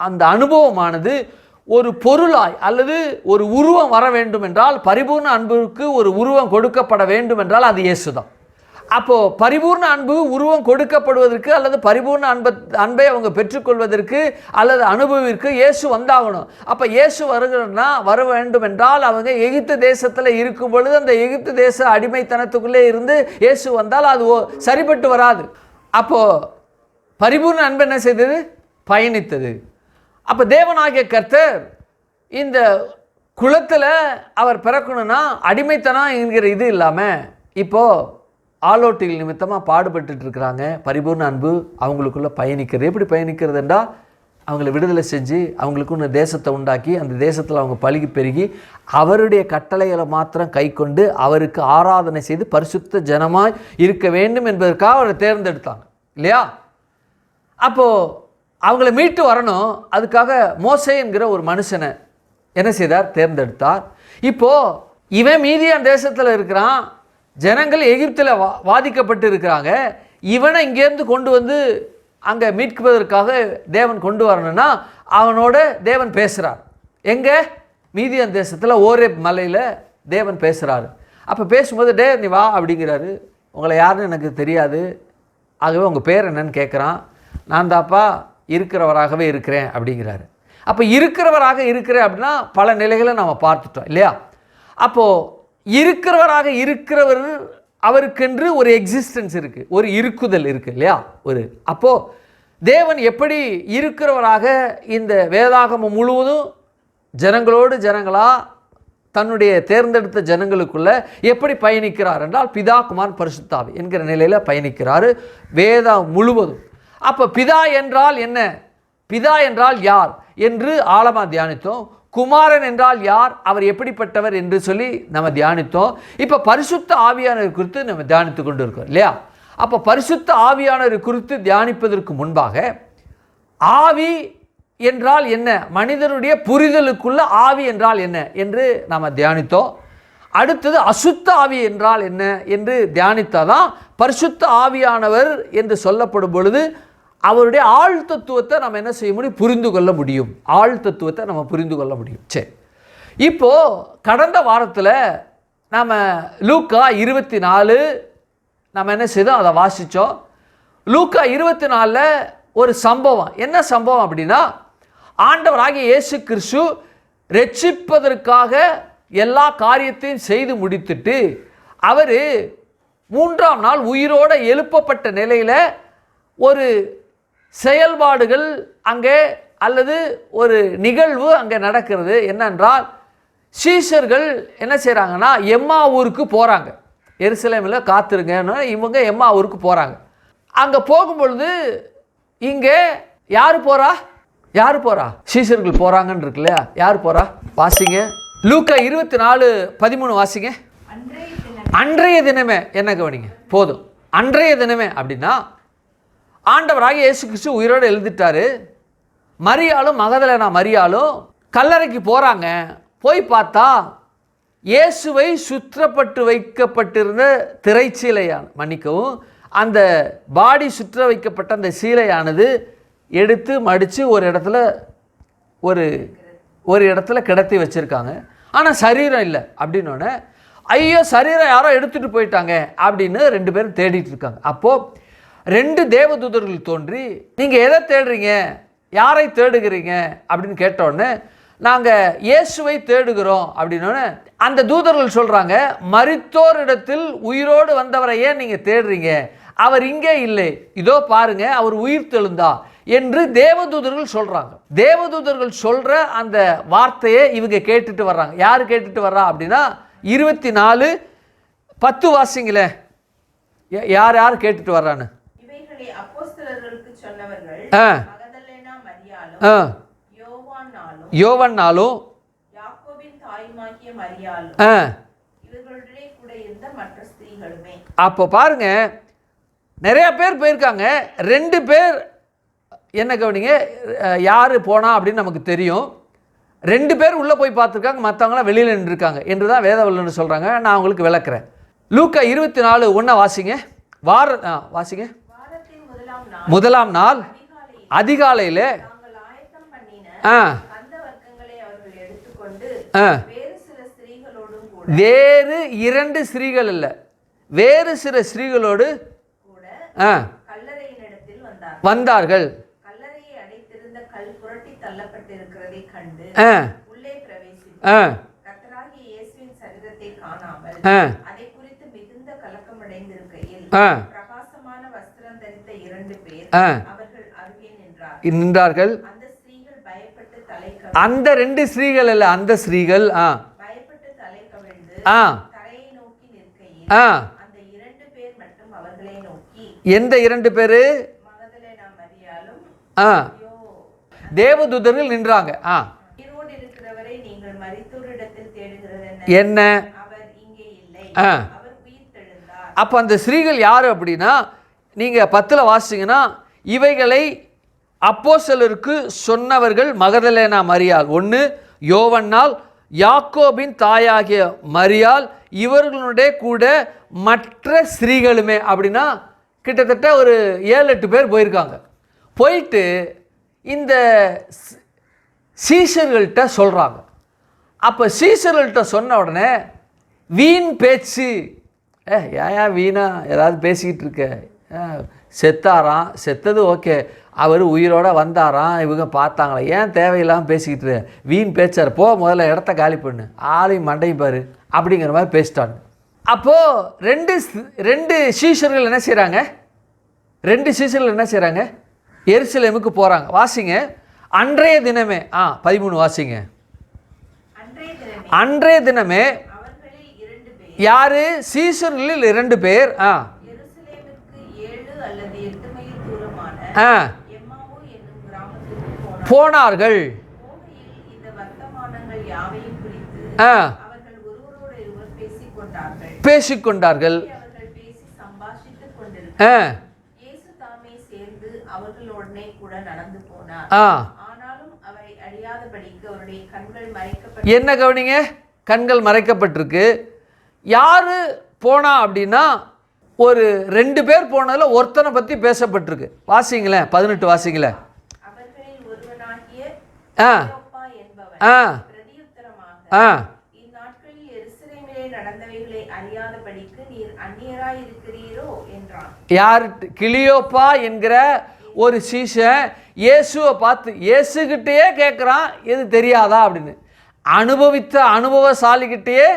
அந்த அனுபவமானது ஒரு பொருளாய் அல்லது ஒரு உருவம் வர வேண்டும் என்றால், பரிபூர்ண அன்புக்கு ஒரு உருவம் கொடுக்கப்பட வேண்டும் என்றால் அது இயேசு தான். அப்போது பரிபூர்ண அன்பு உருவம் கொடுக்கப்படுவதற்கு அல்லது பரிபூர்ண அன்பை அவங்க பெற்றுக்கொள்வதற்கு அல்லது அனுபவிற்கு இயேசு வந்தாகணும். அப்போ இயேசு வர வேண்டும் என்றால் அவங்க எகிப்து தேசத்தில் இருக்கும் பொழுது அந்த எகிப்து தேச அடிமைத்தனத்துக்குள்ளே இருந்து இயேசு வந்தால் அது சரிபட்டு வராது. அப்போது பரிபூர்ண அன்பு என்ன செய்தது? பயணித்தது. அப்போ தேவனாகிய கர்த்தர் இந்த குலத்தில் அவர் பிறக்கணும்னா அடிமைத்தனம் என்கிற இது இல்லாமல் இப்போது ஆலோட்டிகள் நிமித்தமாக பாடுபட்டு இருக்கிறாங்க. பரிபூர்ண அன்பு அவங்களுக்குள்ளே பயணிக்கிறது. எப்படி பயணிக்கிறது என்றால், அவங்களை விடுதலை செஞ்சு அவங்களுக்கு ஒன்று தேசத்தை உண்டாக்கி அந்த தேசத்தில் அவங்க பழுகி பெருகி அவருடைய கட்டளைகளை மாத்திரம் கை கொண்டு அவருக்கு ஆராதனை செய்து பரிசுத்த ஜனமாய் இருக்க வேண்டும் என்பதற்காக அவரை தேர்ந்தெடுத்தாங்க இல்லையா? அப்போது அவங்கள மீட்டு வரணும். அதுக்காக மோசே என்கிற ஒரு மனுஷனை என்ன செய்தார்? தேர்ந்தெடுத்தார். இப்போது இவன் மீதியான் தேசத்தில் இருக்கிறான், ஜனங்கள் எகிப்தில் வாதிக்கப்பட்டு இருக்கிறாங்க. இவனை இங்கேருந்து கொண்டு வந்து அங்கே மீட்பதற்காக தேவன் கொண்டு வரணும்னா அவனோட தேவன் பேசுகிறார். எங்கே? மீதியான் தேசத்தில் ஓரேப் மலையில் தேவன் பேசுகிறாரு. அப்போ பேசும்போது நீ வா அப்படிங்கிறாரு. உங்களை யாருன்னு எனக்கு தெரியாது, ஆகவே உங்கள் பேர் என்னன்னு கேட்குறான். நான் தாப்பா இருக்கிறவராகவே இருக்கிறேன் அப்படிங்கிறாரு. அப்போ இருக்கிறவராக இருக்கிறேன் அப்படின்னா பல நிலைகளை நம்ம பார்த்துட்டோம் இல்லையா? அப்போது இருக்கிறவராக இருக்கிறவர் அவருக்கென்று ஒரு எக்ஸிஸ்டன்ஸ் இருக்குது, ஒரு இருக்குதல் இருக்குது இல்லையா? அப்போது தேவன் எப்படி இருக்கிறவராக இந்த வேதாகமம் முழுவதும் ஜனங்களோடு ஜனங்களாக தன்னுடைய தேர்ந்தெடுத்த ஜனங்களுக்குள்ள எப்படி பயணிக்கிறார் என்றால் பிதா குமாரன் பரிசுத்த ஆவி என்கிற நிலையில் பயணிக்கிறார் வேதம் முழுவதும். அப்போ பிதா என்றால் என்ன, பிதா என்றால் யார் என்று ஆழமாக தியானித்தோம். குமாரன் என்றால் யார், அவர் எப்படிப்பட்டவர் என்று சொல்லி நம்ம தியானித்தோம். இப்போ பரிசுத்த ஆவியானவர் குறித்து நம்ம தியானித்து கொண்டு இருக்கோம் இல்லையா? அப்போ பரிசுத்த ஆவியானவர் குறித்து தியானிப்பதற்கு முன்பாக ஆவி என்றால் என்ன, மனிதனுடைய புரிதலுக்குள்ள ஆவி என்றால் என்ன என்று நாம் தியானித்தோம். அடுத்தது அசுத்த ஆவி என்றால் என்ன என்று தியானித்தாதான் பரிசுத்த ஆவியானவர் என்று சொல்லப்படும் பொழுது அவருடைய ஆழ் தத்துவத்தை நம்ம என்ன செய்ய முடியும், புரிந்து கொள்ள முடியும். ஆழ் தத்துவத்தை நம்ம புரிந்து கொள்ள முடியும். சரி, இப்போது கடந்த வாரத்தில் நம்ம லூக்கா 24 நம்ம என்ன செய்தோம், அதை வாசித்தோம். லூக்கா 24 ஒரு சம்பவம். என்ன சம்பவம் அப்படின்னா, ஆண்டவராகிய இயேசு கிறிஸ்து ரட்சிப்பதற்காக எல்லா காரியத்தையும் செய்து முடித்துட்டு அவர் 3ஆம் நாள் உயிரோடு எழுப்பப்பட்ட நிலையில் ஒரு செயல்பாடுகள் அங்கே அல்லது ஒரு நிகழ்வு அங்கே நடக்கிறது. என்னென்றால் சீஷர்கள் என்ன செய்கிறாங்கன்னா எம்மா ஊருக்கு போகிறாங்க. எருசலேமில் காத்திருங்கன்னா இவங்க எம்மா ஊருக்கு போகிறாங்க. அங்கே போகும்பொழுது இங்கே யார் போகிறா, சீஷர்கள் போகிறாங்கன்னு இருக்கு இல்லையா? யார் போகிறா? வாசிங்க லூக்கா 24:13 வாசிங்க. அன்றைய தினமே என்ன கவனிங்க போதும். அன்றைய தினமே அப்படின்னா ஆண்டவராக இயேசு கிறிஸ்து உயிரோடு எழுதிட்டாரு. மரியாளும் மகதலேனா மரியாளும் கல்லறைக்கு போகிறாங்க. போய் பார்த்தா இயேசுவை சுற்றப்பட்டு வைக்கப்பட்டிருந்த திரைச்சீலையான மன்னிக்கவும் அந்த பாடி சுற்ற வைக்கப்பட்ட அந்த சீலையானது எடுத்து மடித்து ஒரு இடத்துல கிடத்தி வச்சுருக்காங்க. ஆனால் சரீரம் இல்லை அப்படின்னோடனே ஐயோ சரீரம் யாரோ எடுத்துகிட்டு போயிட்டாங்க அப்படின்னு 2 பேரும் தேடிட்டு இருக்காங்க. அப்போது 2 தேவதூதர்கள் தோன்றி நீங்கள் எதை தேடுறீங்க, யாரை தேடுகிறீங்க அப்படின்னு கேட்டோடனே நாங்கள் இயேசுவை தேடுகிறோம் அப்படின்னோடனே அந்த தூதர்கள் சொல்கிறாங்க, மரித்தோரிடத்தில் உயிரோடு வந்தவரை ஏன் நீங்கள் தேடுறீங்க, அவர் இங்கே இல்லை, இதோ பாருங்க அவர் உயிர் தெழுந்தா என்று தேவதூதர்கள் சொல்கிறாங்க. தேவதூதர்கள் சொல்கிற அந்த வார்த்தையை இவங்க கேட்டுட்டு வர்றாங்க. யார் கேட்டுட்டு வர்றா அப்படின்னா 24:10 வாசிங்களே, யார் யார் கேட்டுட்டு வர்றான்னு. யோவானாலும் அப்போ பாருங்க நிறைய பேர் போயிருக்காங்க. 2 பேர் என்ன கவனிங்க, யார் போனா அப்படின்னு நமக்கு தெரியும். 2 பேர் உள்ளே போய் பார்த்துருக்காங்க, மற்றவங்களாம் வெளியில் நின்றுருக்காங்க என்று தான் வேத வல்லுநர் சொல்கிறாங்க. நான் உங்களுக்கு விளக்குறேன். லூக்கா 24:1 வாசிங்க. வாசிங்க. முதலாம் நாள் அதிகாலையில் வேறு 2 ஸ்திரீகள் இல்லை, வேறு சில ஸ்திரீகளோடு வந்தார்கள். நின்றார்கள். அந்த 2 ஸ்திரீகள் அல்ல, அந்த ஸ்திரீகள் எந்த 2 பேரு? தேவதூதர்கள் நின்றாங்க. என்ன அப்ப அந்த ஸ்திரீகள் யாரு அப்படின்னா, நீங்க 10 வாசிங்கன்னா இவைகளை அப்போஸ்தலருக்கு சொன்னவர்கள் மகதலேனா மரியாள் 1, யோவன்னாள், யாக்கோபின் தாயாகிய மரியாள், இவர்களுடைய கூட மற்ற ஸ்திரீகளுமே. அப்படின்னா கிட்டத்தட்ட ஒரு 7-8 பேர் போயிருக்காங்க. போயிட்டு இந்த சீஷர்கள்ட்ட சொல்கிறாங்க. அப்போ சீஷர்கள்ட்ட சொன்ன உடனே வீண் பேச்சு, ஏன் வீணா ஏதாவது பேசிக்கிட்டு இருக்க, செத்தாராம், செத்தது ஓகே, அவர் உயிரோடு வந்தாராம், இவங்க பார்த்தாங்களா, ஏன் தேவையில்லாமல் பேசிக்கிட்டு வீண் பேச்சார், போ முதல்ல இடத்த காலி பண்ணு, ஆளையும் மண்டையும் பாரு அப்படிங்கிற மாதிரி பேசிட்டாங்க. அப்போது ரெண்டு சீஷர்கள் என்ன செய்கிறாங்க, எருசலேமுக்கு போகிறாங்க. வாசிங்க, அன்றைய தினமே 13 வாசிங்க. அன்றைய தினமே யாரு, சீஷர்களில் 2 பேர் போனார்கள். பேசிக்கொண்டார்கள். என்ன கவனிங்க, கண்கள் மறைக்கப்பட்டிருக்கு. யாரு போனா அப்படின்னா, ஒரு 2 பேர் போனதில் ஒருத்தனை பற்றி பேசப்பட்டிருக்கு. வாசிங்களேன், 18 வாசிங்களேன். யார், கிளியோப்பா என்கிற ஒரு சீஷன் இயேசுவை பார்த்து இயேசுகிட்டே கேட்குறான், எது தெரியாதா அப்படின்னு. அனுபவித்த அனுபவசாலிகிட்டேயே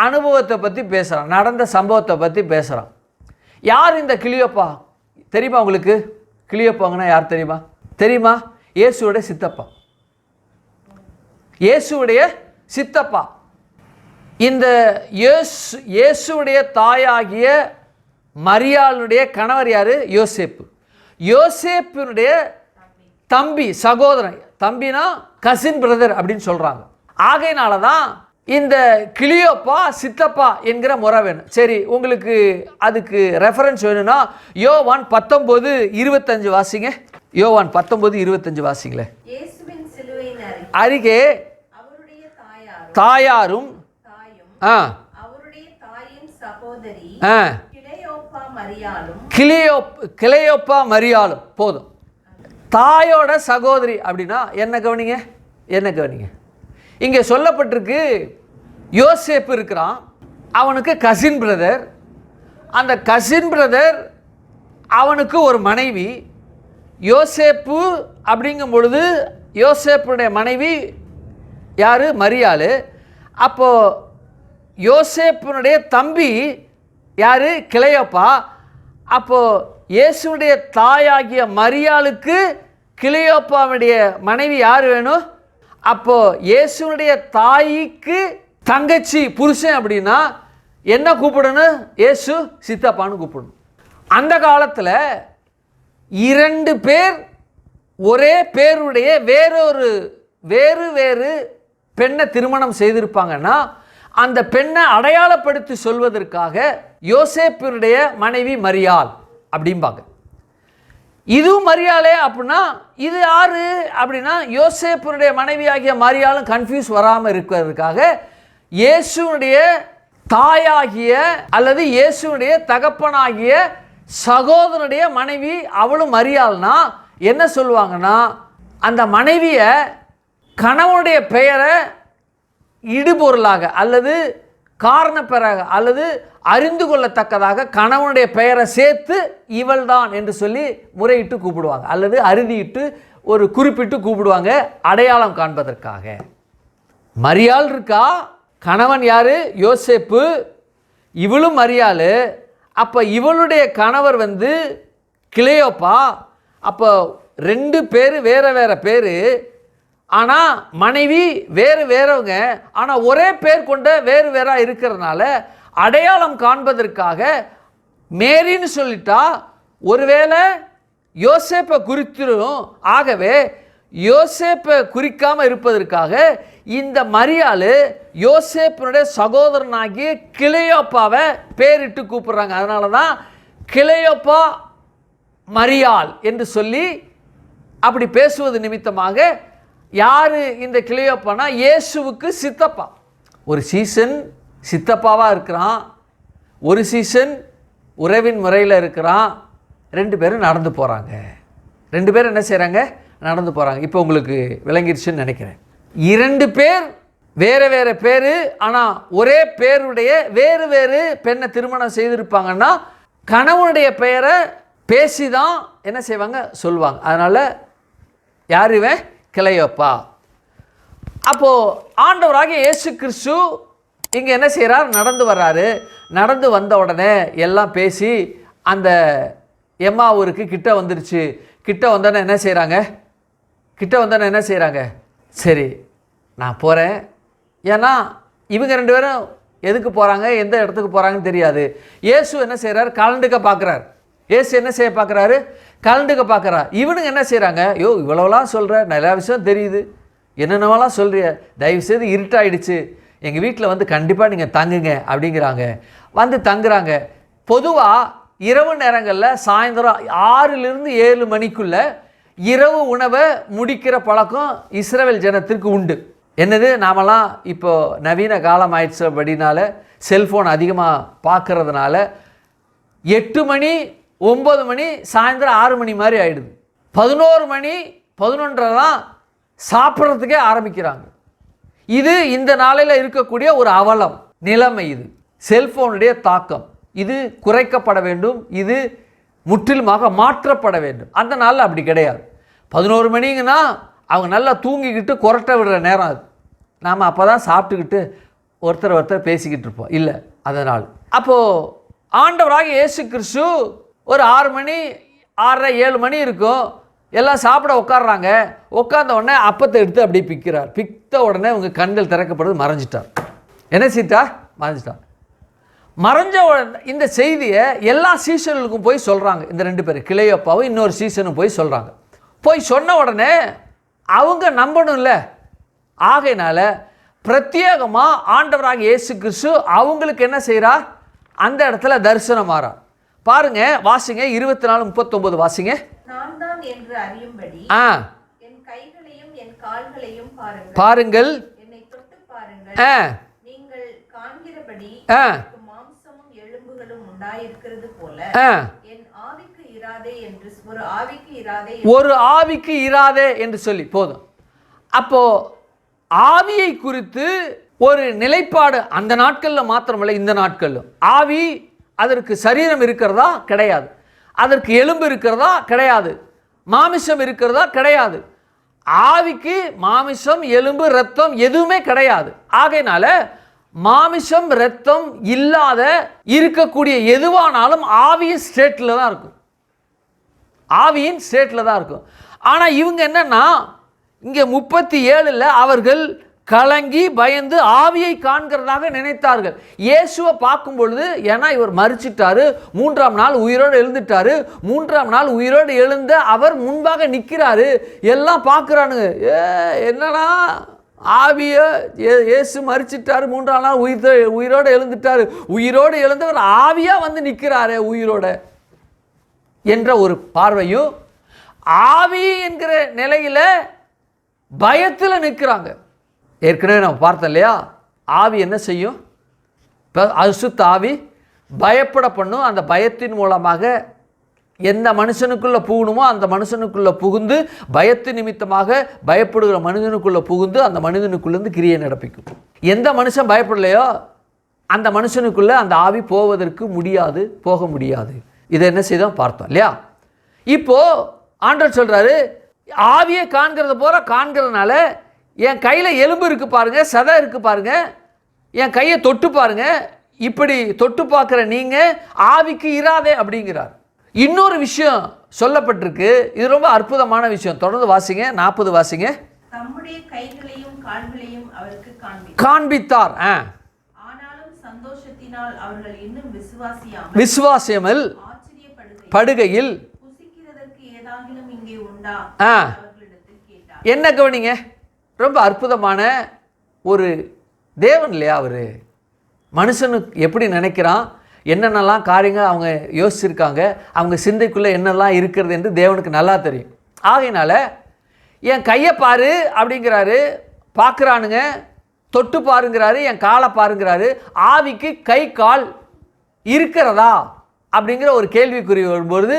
அனுபவத்தை பற்றி பேசுகிறான், நடந்த சம்பவத்தை பற்றி பேசுகிறான். யார் இந்த கிளியோப்பா தெரியுமா உங்களுக்கு? கிளியோப்பாங்கன்னா யார் தெரியுமா? இயேசுடைய சித்தப்பா. இயேசுடைய சித்தப்பா. இந்த இயேசுடைய தாயாகிய மரியாளுடைய கணவர் யாரு? யோசேப்பு. யோசேப்பினுடைய தம்பி, சகோதரன். தம்பினா கசின் பிரதர் அப்படின்னு சொல்கிறாங்க. ஆகையினால தான் இந்த கிளியோப்பா சித்தப்பா என்கிற முறை வேணும். சரி, உங்களுக்கு அதுக்கு ரெஃபரன்ஸ் வேணும்னா யோவான் 19:25 வாசிங்க. யோவான் 19:25 வாசிங்களே. அருகே தாயாரும் கிளையோப்பா மரியாளும். போதும். தாயோட சகோதரி அப்படின்னா என்ன கவனிங்க, இங்கே சொல்லப்பட்டிருக்கு, யோசேப்பு இருக்கிறான், அவனுக்கு கசின் பிரதர். அந்த கசின் பிரதர் அவனுக்கு ஒரு மனைவி. யோசேப்பு அப்படிங்கும் பொழுது யோசேப்புடைய மனைவி யார்? மரியாள். அப்போது யோசேப்பினுடைய தம்பி யார்? கிளையோப்பா. அப்போது இயேசுடைய தாயாகிய மரியாளுக்கு கிளையோப்பாவுடைய மனைவி யார் வேணும்? அப்போது இயேசுடைய தாய்க்கு தங்கச்சி புருஷன் அப்படின்னா என்ன கூப்பிடணும்? இயேசு சித்தப்பான்னு கூப்பிடணும். அந்த காலத்தில் 2 பேர் ஒரே பேருடைய வேறு பெண்ணை திருமணம் செய்திருப்பாங்கன்னா அந்த பெண்ணை அடையாளப்படுத்தி சொல்வதற்காக யோசேப்பினுடைய மனைவி மரியாள் அப்படிம்பாங்க. இதுவும் மரியாளே அப்படின்னா இது யாரு அப்படின்னா யோசேப்பினுடைய மனைவி ஆகிய மரியாளும் கன்ஃபியூஸ் வராமல் இருக்கிறதுக்காக இயேசுனுடைய தாயாகிய அல்லது இயேசுனுடைய தகப்பனாகிய சகோதரனுடைய மனைவி அவளும் மரியாள்னா என்ன சொல்லுவாங்கன்னா, அந்த மனைவியை கணவனுடைய பெயரை இடுபொருளாக அல்லது காரணப்பெறாக அல்லது அறிந்து கொள்ளத்தக்கதாக கணவனுடைய பெயரை சேர்த்து இவள்தான் என்று சொல்லி முறையிட்டு கூப்பிடுவாங்க, அல்லது அறுதியிட்டு ஒரு குறிப்பிட்டு கூப்பிடுவாங்க அடையாளம் காண்பதற்காக. மரியாள் இருக்கா, கணவன் யாரு? யோசேப்பு. இவளும் மரியாள். அப்போ இவளுடைய கணவர் கிளையோப்பா. அப்போ 2 பேர் வேறு பேர், ஆனால் மனைவி வேறவங்க, ஆனால் ஒரே பேர் கொண்ட வேறாக இருக்கிறதுனால அடையாளம் காண்பதற்காக மேரின்னு சொல்லிட்டா ஒருவேளை யோசேப்பை குறித்திரும். ஆகவே யோசேப்பை குறிக்காமல் இருப்பதற்காக இந்த மரியாள் யோசேப்பினுடைய சகோதரனாகிய கிளையோப்பாவை பேரிட்டு கூப்பிடுறாங்க. அதனால தான் கிளையோப்பா மரியாள் என்று சொல்லி அப்படி பேசுவது நிமித்தமாக யார் இந்த கிளையோப்பானா இயேசுவுக்கு சித்தப்பா. ஒரு சீசன் சித்தப்பாவாக இருக்கிறான், ஒரு சீசன் உறவின் முறையில் இருக்கிறான். 2 பேரும் நடந்து போகிறாங்க. 2 பேரும் என்ன செய்கிறாங்க? நடந்து போகிறாங்க. இப்போ உங்களுக்கு விளங்கிடுச்சுன்னு நினைக்கிறேன். 2 பேர் வேறு வேறு பேர், ஆனால் ஒரே பேருடைய வேறு வேறு பெண்ணை திருமணம் செய்திருப்பாங்கன்னா கணவனுடைய பெயரை பேசி தான் என்ன செய்வாங்க, சொல்லுவாங்க. அதனால் யார் இவன்? கிளையோப்பா. அப்போது ஆண்டவராகிய இயேசு கிறிஸ்து இங்கே என்ன செய்கிறார்? நடந்து வர்றாரு. நடந்து வந்த உடனே எல்லாம் பேசி அந்த எம்மாவூருக்கு கிட்ட வந்துருச்சு. கிட்ட வந்தோடனே என்ன செய்கிறாங்க? சரி நான் போகிறேன். ஏன்னா இவங்க 2 பேரும் எதுக்கு போகிறாங்க, எந்த இடத்துக்கு போகிறாங்கன்னு தெரியாது. இயேசு என்ன செய்கிறார்? கலண்டுக்க பார்க்குறார். இயேசு என்ன செய்ய பார்க்குறாரு? கலண்டுக்க பார்க்குறார். இவனுங்க என்ன செய்கிறாங்க? ஐயோ இவ்வளோலாம் சொல்கிற, நிறையா விஷயம் தெரியுது, என்னென்னவெல்லாம் சொல்கிறிய, தயவுசெய்து இருட்டாயிடுச்சு, எங்கள் வீட்டில் வந்து கண்டிப்பாக நீங்கள் தங்குங்க அப்படிங்கிறாங்க. வந்து தங்குறாங்க. பொதுவாக இரவு நேரங்களில் சாயந்தரம் 6லிருந்து 7 மணிக்குள்ளே இரவு உணவை முடிக்கிற பழக்கம் இஸ்ரவேல் ஜனத்திற்கு உண்டு. என்னது, நாமெல்லாம் இப்போது நவீன காலம் ஆயிடுச்சபடினால செல்ஃபோன் அதிகமாக பார்க்கறதுனால 8 மணி 9 மணி சாயந்தரம் 6 மணி மாதிரி ஆகிடுது. 11 மணி 11:30 தான் சாப்பிட்றதுக்கே ஆரம்பிக்கிறாங்க. இது இந்த நாளையில் இருக்கக்கூடிய ஒரு அவலம் நிலைமை. இது செல்ஃபோனுடைய தாக்கம். இது குறைக்கப்பட வேண்டும், இது முற்றிலுமாக மாற்றப்பட வேண்டும். அந்த நாளில் அப்படி கிடையாது. 11 மணிங்கன்னா அவங்க நல்லா தூங்கிக்கிட்டு கொரட்டை விடுற நேரம் அது. நாம் அப்போ தான் சாப்பிட்டுக்கிட்டு ஒருத்தர் பேசிக்கிட்டு இருப்போம். இல்லை அதனால் அப்போது ஆண்டவராகிய இயேசு கிறிஸ்து ஒரு 6 மணி 6:30 7 மணி இருக்கும். எல்லாம் சாப்பிட உட்காடுறாங்க. உட்கார்ந்த உடனே அப்பத்தை எடுத்து அப்படியே பிக்கிறார். பித்த உடனே உங்க கண்கள் திறக்கப்படுது, மறைஞ்சிட்டார். என்ன செய்தார்? மறைஞ்சிட்டார். மறைஞ்ச உடனே இந்த செய்தியை எல்லா சீசனுக்கும் போய் சொல்கிறாங்க. இந்த 2 பேர் கிளையோப்பாவும் இன்னொரு சீசனும் போய் சொல்கிறாங்க. போய் சொன்ன உடனே அவங்க நம்பணும்ல. ஆகையினால பிரத்யேகமாக ஆண்டவராக இயேசு கிறிஸ்து அவங்களுக்கு என்ன செய்கிறார்? அந்த இடத்துல தரிசனம் ஆறார். பாருங்க, வாசிங்க 24:39 வாசிங்க. நான் தான் என்று அறியும்படி என் கைகளையும் என் கால்களையும் பாருங்கள், என்னை தொட்டு பாருங்கள். நீங்கள் காண்கிறபடி மாம்சமும் எலும்புகளும் உண்டாயிருக்கிறது போல என் ஆவிக்கு இராதே என்று ஒரு ஆவிக்கு இராதே என்று சொல்லி போதும். அப்போ ஆவியை குறித்து ஒரு நிலைப்பாடு அந்த நாட்களில் மாத்திரமல்ல, இந்த நாட்களிலும் ஆவி அதற்கு சரீரம் இருக்கிறதா? கிடையாது. அதற்கு எலும்பு இருக்கிறதா? கிடையாது. மாமிசம் இருக்கிறதா? கிடையாது. ஆவிக்கு மாமிசம் எலும்பு இரத்தம் எதுவுமே கிடையாது. ஆகையினால மாமிசம் இரத்தம் இல்லாத இருக்கக்கூடிய எதுவானாலும் ஆவியின் ஸ்டேட்டில் தான் இருக்கும். ஆவியின் ஸ்டேட்டில் தான் இருக்கும். ஆனால் இவங்க என்னன்னா இங்கே 37 அவர்கள் கலங்கி பயந்து ஆவியை காண்கிறதாக நினைத்தார்கள். இயேசுவை பார்க்கும் பொழுது, ஏன்னா இவர் மரிச்சிட்டாரு, 3ஆம் நாள் உயிரோடு எழுந்துட்டாரு. 3ஆம் நாள் உயிரோடு எழுந்த அவர் முன்பாக நிற்கிறாரு. எல்லாம் பார்க்குறானுங்க, என்னன்னா ஆவிய இயேசு மரிச்சிட்டாரு, 3ஆம் நாள் உயிரோடு எழுந்துட்டாரு, உயிரோடு எழுந்தவர் ஆவியாக வந்து நிற்கிறாரு உயிரோட என்ற ஒரு பார்வையும், ஆவி என்கிற நிலையில் பயத்தில் நிற்கிறாங்க. ஏற்கனவே நம்ம பார்த்தோம் இல்லையா, ஆவி என்ன செய்யும்? அசுத்த ஆவி பயப்பட பண்ணும். அந்த பயத்தின் மூலமாக எந்த மனுஷனுக்குள்ளே புகணுமோ அந்த மனுஷனுக்குள்ளே புகுந்து பயத்து நிமித்தமாக பயப்படுகிற மனிதனுக்குள்ளே புகுந்து அந்த மனிதனுக்குள்ளேருந்து கிரியை நடப்பிக்கும். எந்த மனுஷன் பயப்படலையோ அந்த மனுஷனுக்குள்ளே அந்த ஆவி போவதற்கு முடியாது, போக முடியாது. இதை என்ன செய்தோம்? பார்த்தோம் இல்லையா. இப்போது ஆண்டவர் சொல்கிறாரு, ஆவியை காண்கிறத போல காண்கிறதுனால என் கையில் எலும்பு இருக்குது பாருங்க, சதை இருக்குது பாருங்க, என் கையை தொட்டு பாருங்க, இப்படி தொட்டு பார்க்குற நீங்கள் ஆவிக்கு இராதே அப்படிங்கிறார். இன்னொரு விஷயம் சொல்லப்பட்டிருக்கு, இது ரொம்ப அற்புதமான விஷயம். தொடர்ந்து வாசிங்க, 40 வாசிங்க. தம்முடைய கைகளையும் கால்களையும் அவருக்கு காண்பித்தார். ஆனாலும் சந்தோஷத்தினால் அவர்கள் இன்னும் விசுவாசியாமல் படுகையில் புசிக்கிறதற்கு ஏதாகிலும் இங்கே உண்டா என்ன கவனிங்க, ரொம்ப அற்புதமான ஒரு தேவன் இல்லையா அவர். மனுஷனுக்கு எப்படி நினைக்கிறான், என்னென்னலாம் காரியங்கள் அவங்க யோசிச்சிருக்காங்க, அவங்க சிந்தைக்குள்ளே என்னெல்லாம் இருக்கிறது என்று தேவனுக்கு நல்லா தெரியும். ஆகையினால என் கையை பாரு அப்படிங்கிறாரு, பார்க்குறானுங்க, தொட்டு பாருங்கிறாரு, என் காலை பாருங்கிறாரு. ஆவிக்கு கை கால் இருக்கிறதா அப்படிங்கிற ஒரு கேள்விக்குறி வரும்பொழுது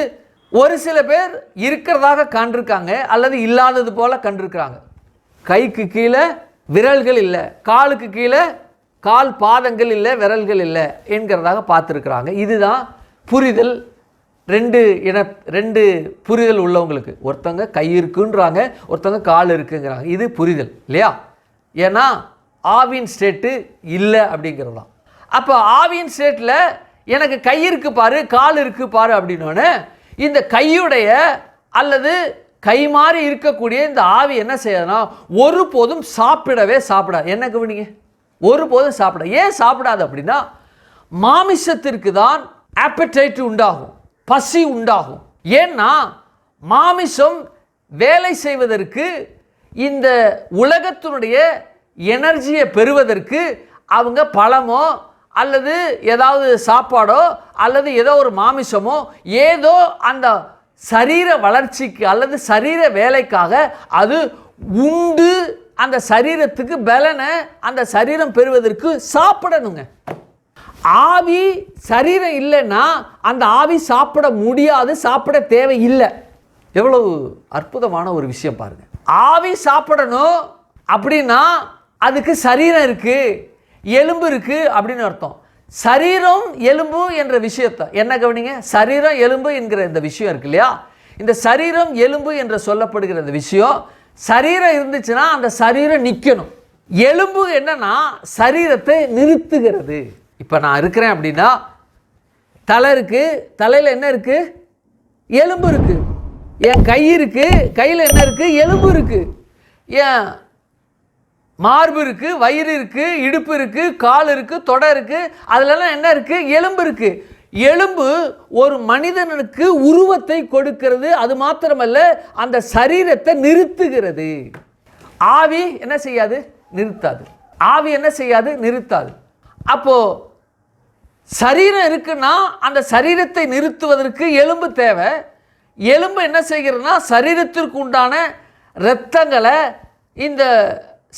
ஒரு சில பேர் இருக்கிறதாக கண்டிருக்காங்க, அல்லது இல்லாதது போல கண்டிருக்கிறாங்க. கைக்கு கீழே விரல்கள் இல்லை, காலுக்கு கீழே கால் பாதங்கள் இல்லை, விரல்கள் இல்லை என்கிறதாக பார்த்துருக்குறாங்க. இதுதான் புரிதல். ரெண்டு புரிதல் உள்ளவங்களுக்கு. ஒருத்தங்க கை இருக்குன்றாங்க, ஒருத்தங்க கால் இருக்குங்கிறாங்க. இது புரிதல் இல்லையா? ஏன்னா ஆவின் ஸ்டேட்டு இல்லை அப்படிங்கிறது தான். அப்போ ஆவின் ஸ்டேட்டில் எனக்கு கை இருக்கு பாரு, கால் இருக்கு பாரு அப்படின்னோடனே இந்த கையுடைய அல்லது கை மாதிரி இருக்கக்கூடிய இந்த ஆவி என்ன செய்யணும்னா ஒருபோதும் சாப்பிடாது. என்ன கவனிங்க, ஒருபோதும் சாப்பிடாது. ஏன் சாப்பிடாது அப்படின்னா மாமிசத்திற்கு தான் ஆப்படைட் உண்டாகும், பசி உண்டாகும். ஏன்னா மாமிசம் வேலை செய்வதற்கு, இந்த உலகத்தினுடைய எனர்ஜியை பெறுவதற்கு அவங்க பழமோ அல்லது ஏதாவது சாப்பாடோ அல்லது ஏதோ ஒரு மாமிசமோ ஏதோ அந்த சரீர வளர்ச்சிக்கு அல்லது சரீர வேலைக்காக அது உண்டு அந்த சரீரத்துக்கு பலனை அந்த சரீரம் பெறுவதற்கு சாப்பிடணுங்க. ஆவி சரீரம் இல்லைன்னா அந்த ஆவி சாப்பிட முடியாது, சாப்பிட தேவை இல்லை. எவ்வளவு அற்புதமான ஒரு விஷயம் பாருங்க. ஆவி சாப்பிடணும் அப்படின்னா அதுக்கு சரீரம் இருக்கு, எலும்பு இருக்கு அப்படின்னு அர்த்தம். சரீரம் எலும்பு என்ற விஷயத்தை என்ன கவனிங்க, சரீரம் எலும்பு என்கிற இந்த விஷயம் இருக்கு இல்லையா? இந்த சரீரம் எலும்பு என்று சொல்லப்படுகிற இந்த விஷயம், சரீரம் இருந்துச்சுன்னா அந்த சரீரம் நிற்கணும். எலும்பு என்னன்னா சரீரத்தை நிறுத்துகிறது. இப்போ நான் இருக்கிறேன் அப்படின்னா தலை இருக்கு, தலையில் என்ன இருக்கு, எலும்பு இருக்கு. என் கை இருக்கு, கையில் என்ன இருக்கு, எலும்பு இருக்கு. என் மார்பு இருக்கு, வயிறு இருக்கு, இடுப்பு இருக்கு, கால் இருக்கு, தொடை இருக்கு, அதுலலாம் என்ன இருக்கு, எலும்பு இருக்கு. எலும்பு ஒரு மனிதனுக்கு உருவத்தை கொடுக்கிறது. அது மாத்திரமல்ல அந்த சரீரத்தை நிறுத்துகிறது. ஆவி என்ன செய்யாது, நிறுத்தாது. ஆவி என்ன செய்யாது, நிறுத்தாது. அப்போ சரீரம் இருக்குன்னா அந்த சரீரத்தை நிறுத்துவதற்கு எலும்பு தேவை. எலும்பு என்ன செய்கிறதுனா சரீரத்திற்கு உண்டான இரத்தங்களை இந்த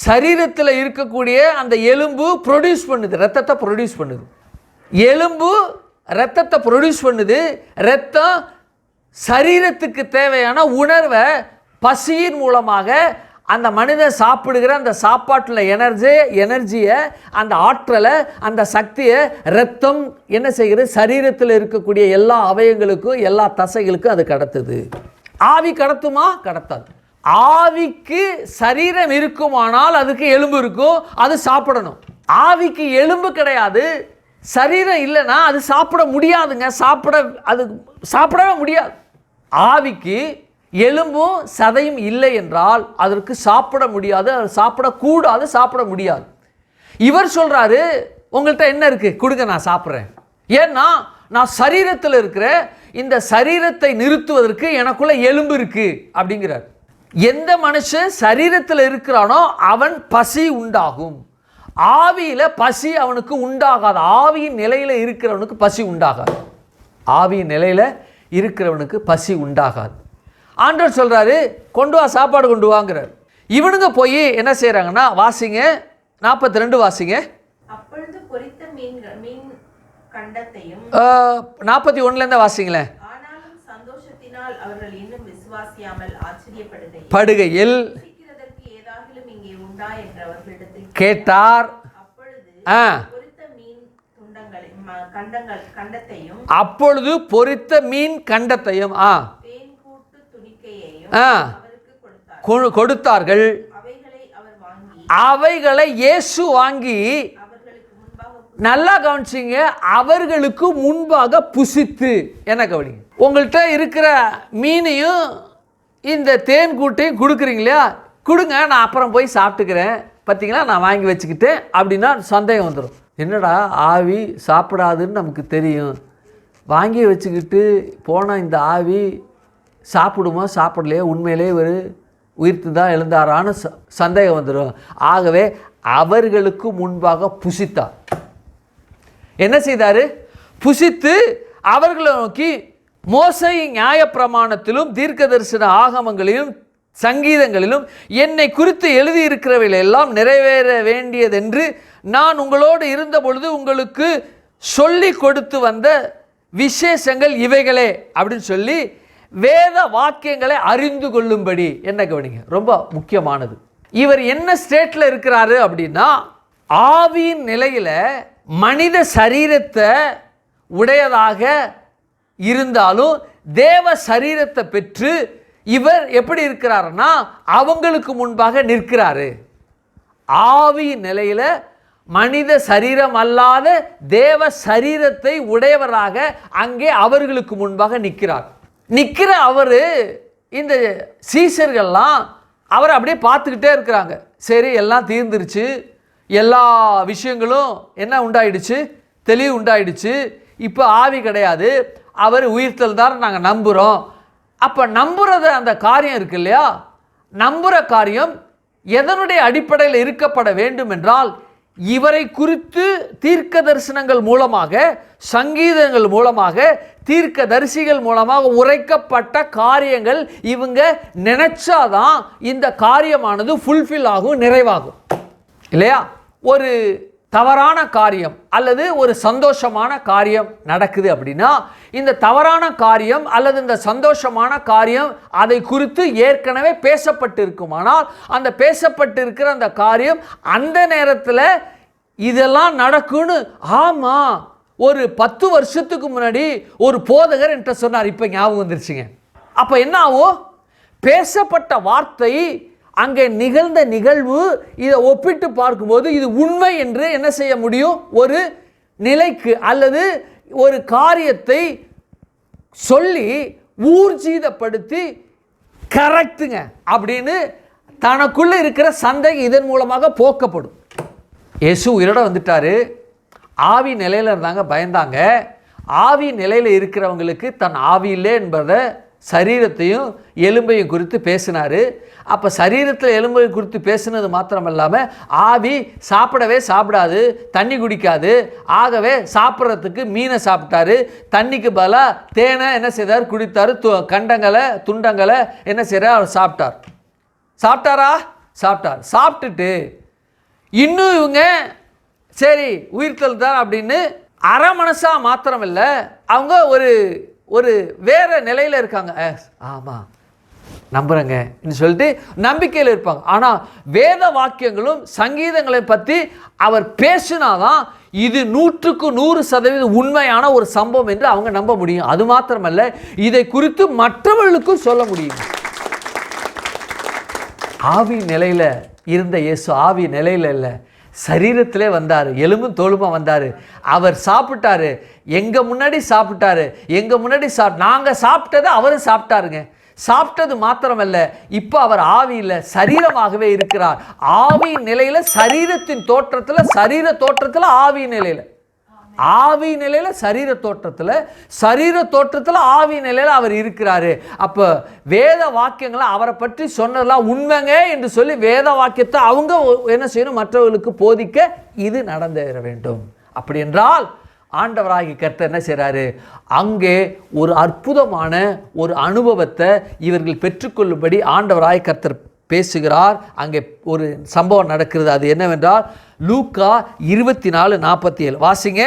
சரீரத்தில் இருக்கக்கூடிய அந்த எலும்பு ப்ரொடியூஸ் பண்ணுது, ரத்தத்தை ப்ரொடியூஸ் பண்ணுது. எலும்பு ரத்தத்தை ப்ரொடியூஸ் பண்ணுது. ரத்தம் சரீரத்துக்கு தேவையான உணர்வை பசியின் மூலமாக அந்த மனிதன் சாப்பிடுகிற அந்த சாப்பாட்டில் எனர்ஜியை அந்த ஆற்றலை அந்த சக்தியை ரத்தம் என்ன செய்கிறது, சரீரத்தில் இருக்கக்கூடிய எல்லா அவயங்களுக்கும் எல்லா தசைகளுக்கும் அது கடத்துது. ஆவி கடத்துமா, கடத்தாது. ஆவிக்கு சரீரம் இருக்குமானால் அதுக்கு எலும்பு இருக்கும், அது சாப்பிடணும். ஆவிக்கு எலும்பு கிடையாது, சரீரம் இல்லைன்னா அது சாப்பிட முடியாதுங்க. அது சாப்பிடவே முடியாது. ஆவிக்கு எலும்பும் சதையும் இல்லை என்றால் அதற்கு சாப்பிட முடியாது, அது சாப்பிடக்கூடாது, சாப்பிட முடியாது. இவர் சொல்றாரு உங்கள்கிட்ட என்ன இருக்கு கொடுங்க நான் சாப்பிட்றேன். ஏன்னா நான் சரீரத்தில் இருக்கிற இந்த சரீரத்தை நிறுத்துவதற்கு எனக்குள்ள எலும்பு இருக்கு அப்படிங்கிறார். எந்த மனுஷன் சரீரத்தில் இருக்கிறானோ அவன் பசி உண்டாகும். ஆவியில பசி அவனுக்கு உண்டாகாது. ஆவியின் நிலையில இருக்கிறவனுக்கு பசி உண்டாகாது. ஆவியின் நிலையில இருக்கிறவனுக்கு பசி உண்டாகாது. ஆண்டவர் சொல்றாரு கொண்டு வா, சாப்பாடு கொண்டு வாங்குறார். இவனுங்க போய் என்ன செய்யறாங்கன்னா, வாசிங்க 42 வாசிங்க. அப்பொழுது பொரித்த மீன் கண்டத்தையும் 41 வாசிங்களேன். ஆனாலும் சந்தோஷத்தினால் அவர்கள் இன்னும் விசுவாசியாமல் படுகையில் ஏதாகிலும் இங்கே உண்டா என்று அவர்களிடத்தில் கேட்டார். அப்பொழுது பொரித்த மீன் கண்டத்தையும் கொடுத்தார்கள். அவைகளை இயேசு வாங்கி, நல்லா கவனிச்சிங்க, அவர்களுக்கு முன்பாக புசித்து. என்ன கவனிங்க, உங்கள்கிட்ட இருக்கிற மீனையும் இந்த தேன் கூட்டையும் கொடுக்குறீங்க இல்லையா, கொடுங்க நான் அப்புறம் போய் சாப்பிட்டுக்கிறேன், பார்த்தீங்களா நான் வாங்கி வச்சுக்கிட்டேன் அப்படின்னா சந்தேகம் வந்துடும். என்னடா ஆவி சாப்பிடாதுன்னு நமக்கு தெரியும், வாங்கி வச்சுக்கிட்டு போனால் இந்த ஆவி சாப்பிடுமா சாப்பிடலையே, உண்மையிலே ஒரு உயிர்த்து தான் எழுந்தாரான்னு சந்தேகம் வந்துடும். ஆகவே அவர்களுக்கு முன்பாக புசித்தார். என்ன செய்தார், புசித்து அவர்களை நோக்கி, மோசே நியாயப்பிரமாணத்திலும் தீர்க்க தரிசன ஆகமங்களிலும் சங்கீதங்களிலும் என்னை குறித்து எழுதியிருக்கிறவைகள் எல்லாம் நிறைவேற வேண்டியதென்று நான் உங்களோடு இருந்த பொழுது உங்களுக்கு சொல்லி கொடுத்து வந்த விசேஷங்கள் இவைகளே அப்படின்னு சொல்லி வேத வாக்கியங்களை அறிந்து கொள்ளும்படி. என்ன கவனிங்க, ரொம்ப முக்கியமானது. இவர் என்ன ஸ்டேட்டில் இருக்கிறாரு அப்படின்னா, ஆவியின் நிலையில் மனித சரீரத்தை உடையதாக இருந்தாலும் தேவ சரீரத்தை பெற்று இவர் எப்படி இருக்கிறாருன்னா அவங்களுக்கு முன்பாக நிற்கிறாரு. ஆவி நிலையில் மனித சரீரம் அல்லாத தேவ சரீரத்தை உடையவராக அங்கே அவர்களுக்கு முன்பாக நிற்கிற அவர், இந்த சீஷர்கள்லாம் அவரை அப்படியே பார்த்துக்கிட்டே இருக்கிறாங்க. சரி, எல்லாம் தீர்ந்துருச்சு, எல்லா விஷயங்களும் என்ன உண்டாயிடுச்சு, தெளிவு உண்டாயிடுச்சு, இப்போ ஆவி கிடையாது, அவர் உயிர்த்தல் தான் நாங்கள் நம்புகிறோம். அப்போ நம்புறது அந்த காரியம் இருக்கு இல்லையா, நம்புகிற காரியம் எதனுடைய அடிப்படையில் இருக்கப்பட வேண்டும் என்றால், இவரை குறித்து தீர்க்க தரிசனங்கள் மூலமாக, சங்கீதங்கள் மூலமாக, தீர்க்க தரிசிகள் மூலமாக உரைக்கப்பட்ட காரியங்கள் இவங்க நினைச்சாதான் இந்த காரியமானது ஃபுல்ஃபில் ஆகும், நிறைவாகும் இல்லையா. ஒரு தவறான காரியம் அல்லது ஒரு சந்தோஷமான காரியம் நடக்குது அப்படின்னா, இந்த தவறான காரியம் அல்லது இந்த சந்தோஷமான காரியம் அதை குறித்து ஏற்கனவே பேசப்பட்டு இருக்குமானால், அந்த பேசப்பட்டு இருக்கிற அந்த காரியம் அந்த நேரத்தில் இதெல்லாம் நடக்கும்னு, ஆமாம், ஒரு 10 வருஷத்துக்கு முன்னாடி ஒரு போதகர் என்கிட்ட சொன்னார், இப்போ ஞாபகம் வந்துருச்சுங்க. அப்போ என்ன ஆகும், பேசப்பட்ட வார்த்தை, அங்கே நிகழ்ந்த நிகழ்வு, இதை ஒப்பிட்டு பார்க்கும்போது இது உண்மை என்று என்ன செய்ய முடியும், ஒரு நிலைக்கு அல்லது ஒரு காரியத்தை சொல்லி ஊர்ஜிதப்படுத்தி கரெக்டுங்க அப்படின்னு தனக்குள்ளே இருக்கிற சந்தேகம் இதன் மூலமாக போக்கப்படும். இயேசு உயிரோட வந்துட்டாரு, ஆவி நிலையில் இருந்தாங்க, பயந்தாங்க. ஆவி நிலையில் இருக்கிறவங்களுக்கு தன் ஆவி இல்லை என்பதை, சரீரத்தையும் எலும்பையும் குறித்து பேசினார். அப்போ சரீரத்தில் எலும்பை குறித்து பேசினது மாத்திரம் இல்லாமல், ஆவி சாப்பிடவே சாப்பிடாது, தண்ணி குடிக்காது, ஆகவே சாப்பிட்றதுக்கு மீனை சாப்பிட்டாரு, தண்ணிக்கு பதிலாக தேனை என்ன செய்தார், குடித்தார், கண்டங்களை துண்டங்களை என்ன செய்கிறார், அவர் சாப்பிட்டாரா, சாப்பிட்டுட்டு இன்னும் இவங்க சரி உயிர்த்தல் தான் அப்படின்னு அரை மனசா மாத்திரம் இல்லை, அவங்க ஒரு வேற நிலையில் இருக்காங்க. ஆமாம் நம்புகிறேங்க சொல்லிட்டு நம்பிக்கையில் இருப்பாங்க. ஆனால் வேத வாக்கியங்களும் சங்கீதங்களை பற்றி அவர் பேசினாதான் இது 100% உண்மையான ஒரு சம்பவம் என்று அவங்க நம்ப முடியும். அது மாத்திரமல்ல, இதை குறித்து மற்றவர்களுக்கும் சொல்ல முடியும். ஆவி நிலையில் இருந்த இயேசு ஆவி நிலையில் இல்லை, சரீரத்திலே வந்தார், எலும்பும் தோலுமா வந்தார். அவர் சாப்பிட்டாரு, எங்கள் முன்னாடி சாப்பிட்டாரு, நாங்கள் சாப்பிட்டதை அவரும் சாப்பிட்டாருங்க. சாப்பிட்டது மாத்திரமல்ல, இப்போ அவர் ஆவியில் சரீரமாகவே இருக்கிறார். ஆவி நிலையில் சரீரத்தின் தோற்றத்தில், சரீர தோற்றத்தில் ஆவி நிலையில், ஆவி நிலையில் சரீர தோற்றத்தில் ஆவி நிலையில் அவர் இருக்கிறாரு. அப்போ வேத வாக்கியங்களை அவரை பற்றி சொன்னதெல்லாம் உண்மைங்க என்று சொல்லி வேத வாக்கியத்தை அவங்க என்ன செய்யணும், மற்றவர்களுக்கு போதிக்க இது நடந்தேற வேண்டும். அப்படி என்றால் ஆண்டவராகி கர்த்தர் என்ன செய்கிறாரு, அங்கே ஒரு அற்புதமான ஒரு அனுபவத்தை இவர்கள் பெற்றுக்கொள்ளும்படி ஆண்டவராய் கர்த்தர் பேசுகிறார். அங்கே ஒரு சம்பவம் நடக்கிறது. அது என்னவென்றால் லூக்கா 24:47 வாசிங்க.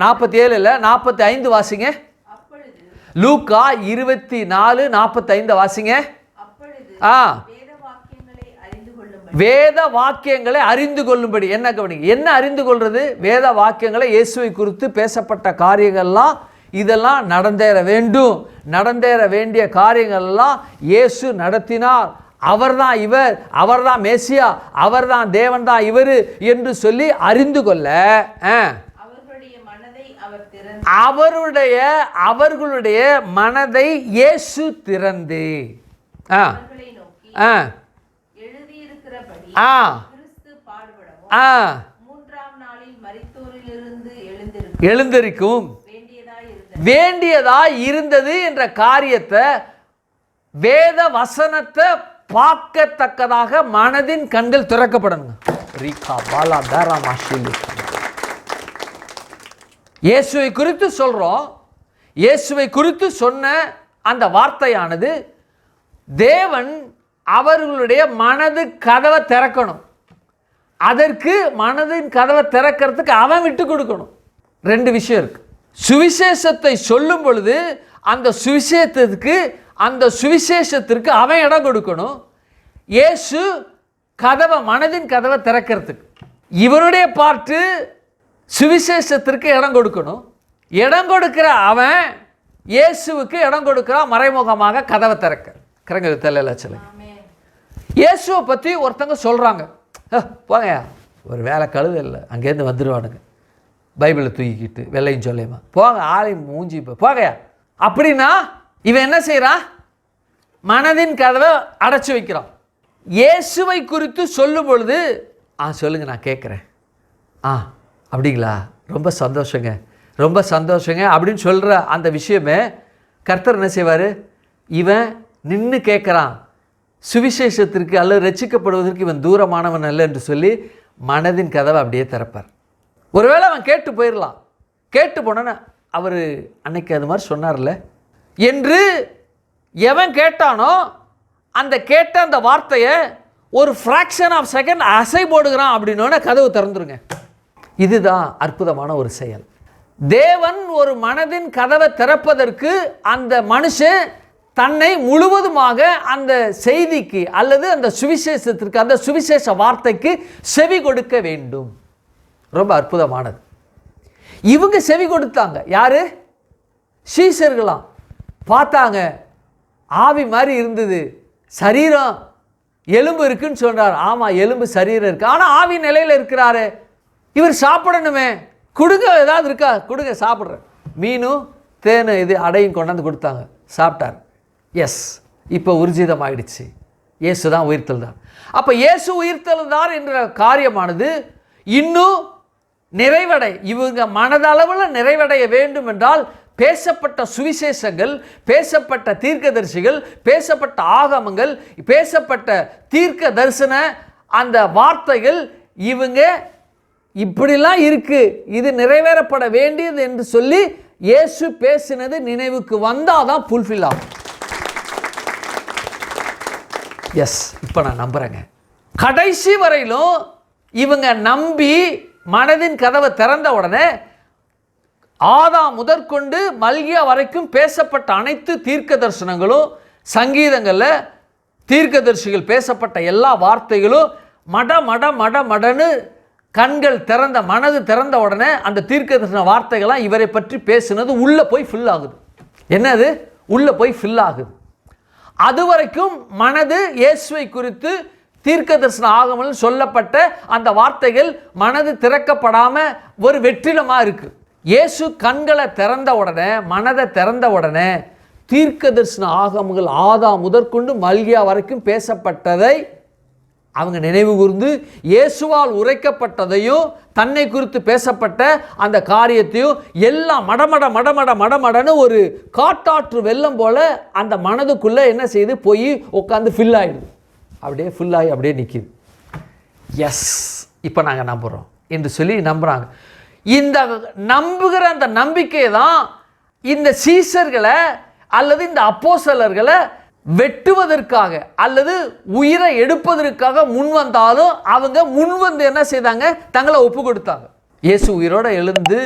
47 இல்லை 45 வாசிங்க. லூக்கா 24:45 வாசிங்க. வேத வாக்கியங்களை அறிந்து கொள்ளும்படி. என்ன கவனிங்க, என்ன அறிந்து கொள்வது, வேத வாக்கியங்களை இயேசுவை குறித்து பேசப்பட்ட காரியங்கள்லாம் இதெல்லாம் நடந்தேற வேண்டும், நடந்தேற வேண்டிய காரியங்கள்லாம் இயேசு நடத்தினார். அவர்தான் இவர், அவர்தான் மேசியா, அவர்தான் தேவன் தான் இவர் என்று சொல்லி அறிந்து கொள்ள அவர்களுடைய மனதை இயேசு திறந்து எழுந்திருக்கும் வேண்டியதாய் இருந்தது என்ற காரியத்தை, வேத வசனத்தை பார்க்கத்தக்கதாக மனதின் கண்கள் திறக்கப்படணும். இயேசுவை குறித்து சொல்றோம். இயேசுவை குறித்து சொன்ன அந்த வார்த்தையானது தேவன் அவர்களுடைய மனது கதவை திறக்கணும். அதற்கு மனதின் கதவை திறக்கிறதுக்கு அவன் விட்டு கொடுக்கணும். 2 விஷயம் இருக்கு. சுவிசேஷத்தை சொல்லும் பொழுது அந்த சுவிசேஷத்திற்கு அவன் இடம் கொடுக்கணும். இயேசு கதவை, மனதின் கதவை திறக்கிறதுக்கு. இவருடைய பார்ட்டு சுவிசேஷத்திற்கு இடம் கொடுக்கணும். இடம் கொடுக்கிற அவன் இயேசுவுக்கு இடம் கொடுக்கிறான், மறைமுகமாக கதவை திறக்க தெரியல. சில இயேசுவை பற்றி ஒருத்தங்க சொல்கிறாங்க, போங்க ஒரு வேலை கழுது இல்லை, அங்கேருந்து வந்துடுவானுங்க பைபிளை தூக்கிக்கிட்டு வெள்ளையும் சொல்லையுமா, போங்க ஆளையும் மூஞ்சி போகையா அப்படின்னா இவன் என்ன செய்கிறான்? மனதின் கதவை அடைச்சி வைக்கிறான். இயேசுவை குறித்து சொல்லும் பொழுது சொல்லுங்க நான் கேட்குறேன், அப்படிங்களா, ரொம்ப சந்தோஷங்க, ரொம்ப சந்தோஷங்க அப்படின்னு சொல்கிற அந்த விஷயமே கர்த்தர் என்ன செய்வார்? இவன் நின்று கேட்குறான், சுவிசேஷத்திற்கு அல்லது ரட்சிக்கப்படுவதற்கு இவன் தூரமானவன் அல்ல என்று சொல்லி மனதின் கதவை அப்படியே திறப்பார். ஒருவேளை அவன் கேட்டு போயிடலாம், கேட்டு போனோன்னா அவர் அன்னைக்கு அது மாதிரி சொன்னார்ல என்று எவன் கேட்டானோ அந்த கேட்ட அந்த வார்த்தையை ஒரு ஃப்ராக்ஷன் ஆஃப் செகண்ட் அசை போடுகிறான் அப்படின்னோட கதவு திறந்துருங்க. இதுதான் அற்புதமான ஒரு செயல். தேவன் ஒரு மனதின் கதவை திறப்பதற்கு அந்த மனுஷன் தன்னை முழுவதுமாக அந்த செய்திக்கு அல்லது அந்த சுவிசேஷத்திற்கு, அந்த சுவிசேஷ வார்த்தைக்கு செவி கொடுக்க வேண்டும். ரொம்ப அற்புதமானது. இவங்க செவி கொடுத்தாங்க. யாரு? சீஷர்களாம். பார்த்தாங்க, ஆவி மாதிரி இருந்தது, சரீரம் எலும்பு இருக்குன்னு சொல்றார். ஆமாம், எலும்பு சரீரம் இருக்கு, ஆனால் ஆவி நிலையில் இருக்கிறாரு. இவர் சாப்பிடணுமே, கொடுங்க, ஏதாவது இருக்கா கொடுங்க சாப்பிட்றேன். மீனும் தேனு இது அடையும் கொண்டாந்து கொடுத்தாங்க, சாப்பிட்டார். எஸ், இப்போ ஊர்ஜிதம் ஆயிடுச்சு, இயேசு தான் உயிர்த்தெழுந்தார். அப்போ இயேசு உயிர்த்தெழுந்தார் என்ற காரியமானது இன்னும் நிறைவடை, இவங்க மனதளவில் நிறைவடைய வேண்டும் என்றால் பேசப்பட்ட சுவிசேஷங்கள், பேசப்பட்ட தீர்க்கதரிசிகள், பேசப்பட்ட ஆகமங்கள், பேசப்பட்ட தீர்க்க தரிசன அந்த வார்த்தைகள் இவங்க இப்படிலாம் இருக்கு, இது நிறைவேறப்பட வேண்டியது என்று சொல்லி இயேசு பேசினது நினைவுக்கு வந்தாதான் ஃபுல்ஃபில் ஆகும். எஸ், இப்போ நான் நம்புகிறேங்க. கடைசி வரையிலும் இவங்க நம்பி மனதின் கதவை திறந்த உடனே ஆதாம் முதற்கொண்டு மல்கியா வரைக்கும் பேசப்பட்ட அனைத்து தீர்க்க தரிசனங்களும், சங்கீதங்களில் தீர்க்கதரிசிகள் பேசப்பட்ட எல்லா வார்த்தைகளும் மட மட மட மடன்னு கண்கள் திறந்த, மனது திறந்த உடனே அந்த தீர்க்க தரிசன வார்த்தைகள்லாம் இவரை பற்றி பேசுனது உள்ளே போய் ஃபில் ஆகுது. என்னது? உள்ளே போய் ஃபில் ஆகுது. அது வரைக்கும் மனது இயேசுவை குறித்து தீர்க்க தரிசன ஆகமங்கள் சொல்லப்பட்ட அந்த வார்த்தைகள் மனது திறக்கப்படாமல் ஒரு வெற்றிடமாக இருக்குது. இயேசு கண்களை திறந்த உடனே, மனதை திறந்த உடனே தீர்க்க தரிசன ஆகமங்கள் ஆதாம் முதற்கொண்டு மல்கியா வரைக்கும் பேசப்பட்டதை அவங்க நினைவு கூர்ந்து இயேசுவால் உரைக்கப்பட்டதையும் தன்னை குறித்து பேசப்பட்ட அந்த காரியத்தையும் எல்லாம் மடமட மடமட மடமடன்னு ஒரு காட்டாற்று வெள்ளம் போல அந்த மனதுக்குள்ளே என்ன செய்து போய் உட்காந்து ஃபில் ஆகிடுது. அப்படியே ஃபுல்லாகி அப்படியே நிற்கிது. எஸ், இப்போ நாங்கள் நம்புகிறோம் என்று சொல்லி நம்புகிறாங்க. இந்த நம்புகிற அந்த நம்பிக்கை தான் இந்த சீஷர்களை அல்லது இந்த அப்போஸ்தலர்களை வெட்டுவதற்காக அல்லது உயிரை எடுப்பதற்காக முன் வந்தாலும் அவங்க முன் வந்து என்ன செய்தாங்க? தங்களை ஒப்பு கொடுத்தாங்க. இயேசு உயிரோட எழுந்து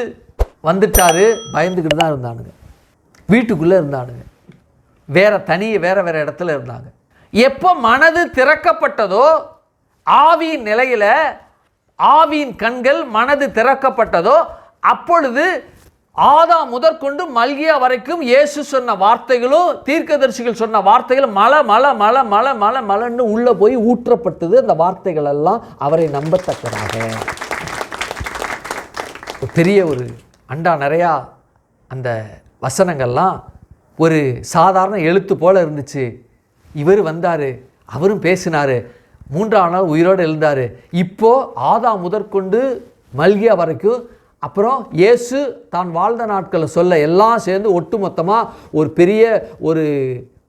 வந்துட்டாரு, பயந்துக்கிட்டு தான் இருந்தானுங்க, வீட்டுக்குள்ளே இருந்தானுங்க, வேற வேற இடத்துல இருந்தாங்க. எப்போ மனது திறக்கப்பட்டதோ, ஆவியின் நிலையில் ஆவியின் கண்கள் மனது திறக்கப்பட்டதோ, அப்பொழுது ஆதாம் முதற்கொண்டு மல்கியா வரைக்கும் இயேசு சொன்ன வார்த்தைகளும் தீர்க்கதரிசிகள் சொன்ன வார்த்தைகளும் மலை மலை மலை மலை மலை மலைன்னு உள்ளே போய் ஊற்றப்பட்டது. அந்த வார்த்தைகள் எல்லாம் அவரை நம்பத்தக்கதாக பெரிய ஒரு அண்டா நிறையா அந்த வசனங்கள்லாம் ஒரு சாதாரண எழுத்து போல் இருந்துச்சு. இவர் வந்தார், அவரும் பேசினார், 3ஆம் நாள் உயிரோடு எழுந்தார். இப்போது ஆதாம் முதற்கொண்டு மல்கியா வரைக்கும், அப்புறம் இயேசு தான் வாழ்ந்த நாட்களை சொல்ல எல்லாம் சேர்ந்து ஒட்டு மொத்தமாக ஒரு பெரிய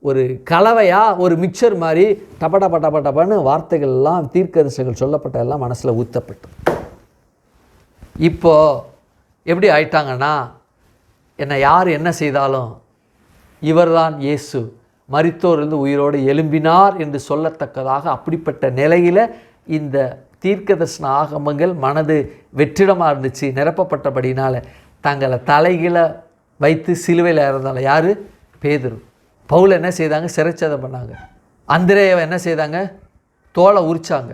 ஒரு கலவையாக ஒரு மிக்சர் மாதிரி டபடபடபடபன்னு வார்த்தைகள் எல்லாம் தீர்க்கதரிசிகள் சொல்லப்பட்ட எல்லாம் மனசில் ஊற்றப்பட்டு இப்போது எப்படி ஆயிட்டாங்கன்னா, என்னை யார் என்ன செய்தாலும் இவர்தான் இயேசு மரித்தோரிலிருந்து உயிரோடு எழும்பினார் என்று சொல்லத்தக்கதாக அப்படிப்பட்ட நிலையில் இந்த தீர்க்கதரிசன ஆகமங்கள் மனது வெற்றிடமாக இருந்துச்சு. நிரப்பப்பட்டபடினால தங்களை தலைகீழ வைத்து சிலுவையில் இறந்தால யார்? பேதுரு. பவுல் என்ன செய்தாங்க? சிறைச்சேதம் பண்ணாங்க. அந்திரேயை என்ன செய்தாங்க? தோலை உரிச்சாங்க.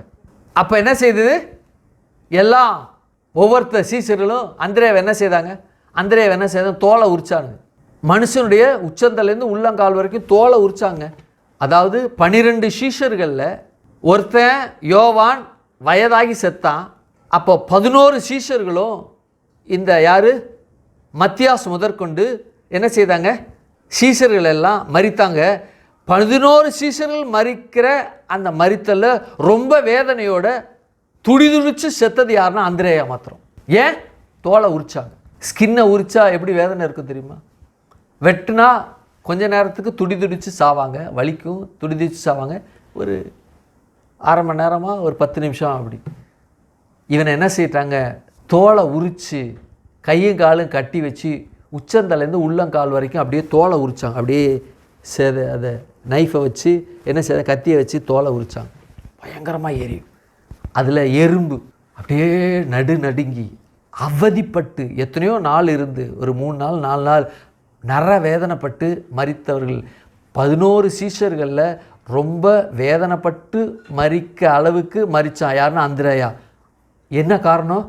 அப்போ என்ன செய்தது? எல்லாம் ஒவ்வொருத்தர் சீசர்களும் அந்திரேவை என்ன செய்தாங்க? அந்திரேவை என்ன செய்தாங்க? தோலை உரிச்சாங்க. மனுஷனுடைய உச்சந்தலேருந்து உள்ளங்கால் வரைக்கும் தோலை உரிச்சாங்க. அதாவது 12 சீஷர்களில் ஒருத்தன் யோவான் வயதாகி செத்தான். அப்போ 11 சீஷர்களும் இந்த யார் மத்தியாஸ் முதற்கொண்டு என்ன செய்தாங்க? சீஷர்கள் எல்லாம் மரித்தாங்க. 11 சீஷர்கள் மரிக்கிற அந்த மரித்தல ரொம்ப வேதனையோட துடிதுடிச்சு செத்தது யாருன்னா அந்திரேயா மாத்திரம். ஏன்? தோலை உரிச்சாங்க. ஸ்கின்னை உரிச்சா எப்படி வேதனை இருக்கும் தெரியுமா? வெட்டுனா கொஞ்ச நேரத்துக்கு துடிதுடிச்சு சாவாங்க, வலிக்கும், துடிதுடிச்சு சாவாங்க. ஒரு அரை மணி நேரமாக ஒரு 10 நிமிஷம் அப்படி. இவனை என்ன செய்யிட்டாங்க? தோலை உரித்து கையும் காலும் கட்டி வச்சு உச்சந்தலேருந்து உள்ளங்கால் வரைக்கும் அப்படியே தோலை உரித்தாங்க. அப்படியே அதை நைஃபை வச்சு என்ன செய்த கத்தியை வச்சு தோலை உரித்தாங்க. பயங்கரமாக எரியும். அதில் எறும்பு அப்படியே நடுங்கி அவதிப்பட்டு எத்தனையோ நாள் இருந்து ஒரு 3 நாள் 4 நாள் வேதனைப்பட்டு மரித்தவர்கள் 11 சீஷர்களில் ரொம்ப வேதனைப்பட்டு மரிக்க அளவுக்கு மரித்தான். யாருன்னா அந்திரேயா. என்ன காரணம்?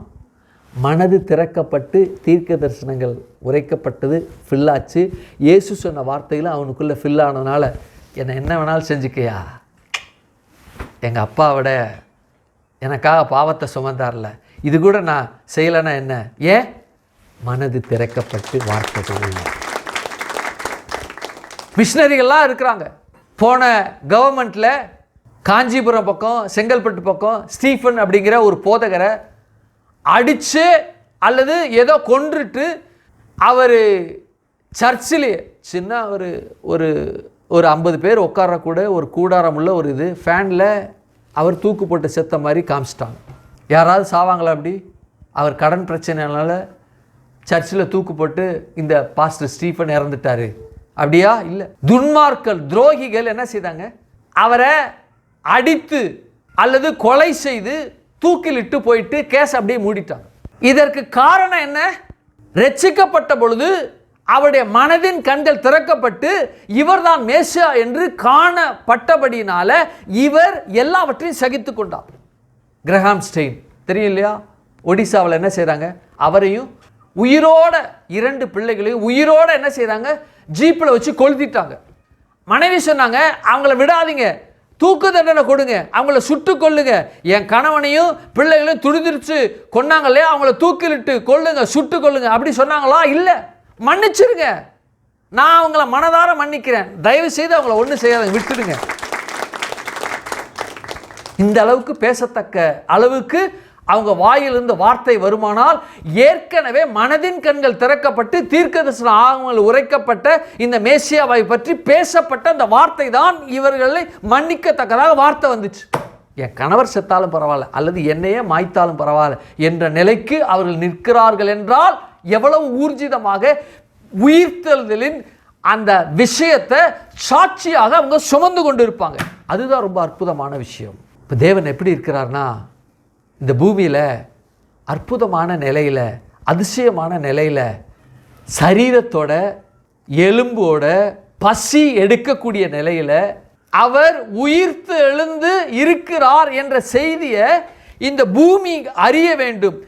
மனது திறக்கப்பட்டு தீர்க்க தரிசனங்கள் உரைக்கப்பட்டது, ஃபில்லாச்சு. இயேசு சொன்ன வார்த்தையில் அவனுக்குள்ளே ஃபில்லானதுனால என்னை என்ன வேணாலும் செஞ்சுக்கையா, எங்கள் அப்பாவோட எனக்காக பாவத்தை சுமந்தார்ல, இது கூட நான் செய்யலைன்னா என்ன? ஏன்? மனது திறக்கப்பட்டு வார்த்தைகள். மிஷினரிகள்லாம் இருக்கிறாங்க. போன கவர்மெண்ட்டில் காஞ்சிபுரம் பக்கம் செங்கல்பட்டு பக்கம் ஸ்டீஃபன் அப்படிங்கிற ஒரு போதகரை அடித்து அல்லது ஏதோ கொன்றுட்டு அவர் சர்ச்சிலேயே சின்ன ஒரு 50 பேர் உட்காரக்கூட ஒரு கூடாரம் உள்ள ஒரு இது ஃபேனில் அவர் தூக்கு போட்டு செத்த மாதிரி காமிச்சிட்டாங்க. யாராவது சாவாங்களா அப்படி? அவர் கடன் பிரச்சனைனால சர்ச்சில் தூக்கு போட்டு இந்த பாஸ்டர் ஸ்டீஃபன் இறந்துட்டார் அப்படியா? இல்லை. துன்மார்க்கல் துரோகிகள் என்ன செய்தாங்க? அவரை அடித்து அல்லது கொலை செய்து தூக்கிலிட்டு போயிட்டு கேஸ் அப்படியே மூடிட்டாங்க. இதற்கு காரணம் என்ன? ரட்சிக்கப்பட்ட பொழுது அவருடைய மனதின் கண்கள் திறக்கப்பட்டு இவர்தான் மேசியா என்று காணப்பட்டபடியினால இவர் எல்லாவற்றையும் சகித்து கொண்டார். கிரஹாம் ஸ்டெயின் தெரியும் இல்லையா? ஒடிசாவில் என்ன செய்கிறாங்க? அவரையும் உயிரோட 2 பிள்ளைகளையும் உயிரோட என்ன செய்கிறாங்க? ஜீப்பில் வச்சு கொளுத்திட்டாங்க. மனைவி சொன்னாங்க, அவங்கள விடாதீங்க, தூக்கு தண்டனை கொடுங்க, அவங்கள சுட்டு கொல்லுங்க. என் கணவனையும் பிள்ளைகளையும் துடிதிரிச்சு கொன்னாங்க இல்லையா, அவங்கள தூக்கிலிட்டு கொல்லுங்க, சுட்டு கொல்லுங்க அப்படி சொன்னாங்களா? இல்லை. மன்னிச்சிருங்க, நான் அவங்கள மனதார மன்னிக்கிறேன், தயவு செய்து அவங்கள ஒன்றும் செய்யாத விட்டுடுங்க. இந்த அளவுக்கு பேசத்தக்க அளவுக்கு அவங்க வாயிலிருந்து வார்த்தை வருமானால், ஏற்கனவே மனதின் கண்கள் திறக்கப்பட்டு தீர்க்கதரிசன ஆகமங்கள் உரைக்கப்பட்ட இந்த மேசியாவை பற்றி பேசப்பட்ட அந்த வார்த்தை தான் இவர்களை மன்னிக்கத்தக்கதாக வார்த்தை வந்துச்சு. என் கணவர் செத்தாலும் பரவாயில்ல, அல்லது என்னையே மாய்த்தாலும் பரவாயில்ல என்ற நிலைக்கு அவர்கள் நிற்கிறார்கள் என்றால் எவ்வளவு ஊர்ஜிதமாக உயிர்த்தெழுதலின் அந்த விஷயத்தை சாட்சியாக அவங்க சுமந்து கொண்டு இருப்பாங்க. அதுதான் ரொம்ப அற்புதமான விஷயம். இப்போ தேவன் எப்படி இருக்கிறார்னா, இந்த பூமியில் அற்புதமான நிலையில், அதிசயமான நிலையில், சரீரத்தோட எலும்போட பசி எடுக்கக்கூடிய நிலையில் அவர் உயிர்த்து எழுந்து இருக்கிறார் என்ற செய்தியை இந்த பூமி அறிய வேண்டும்.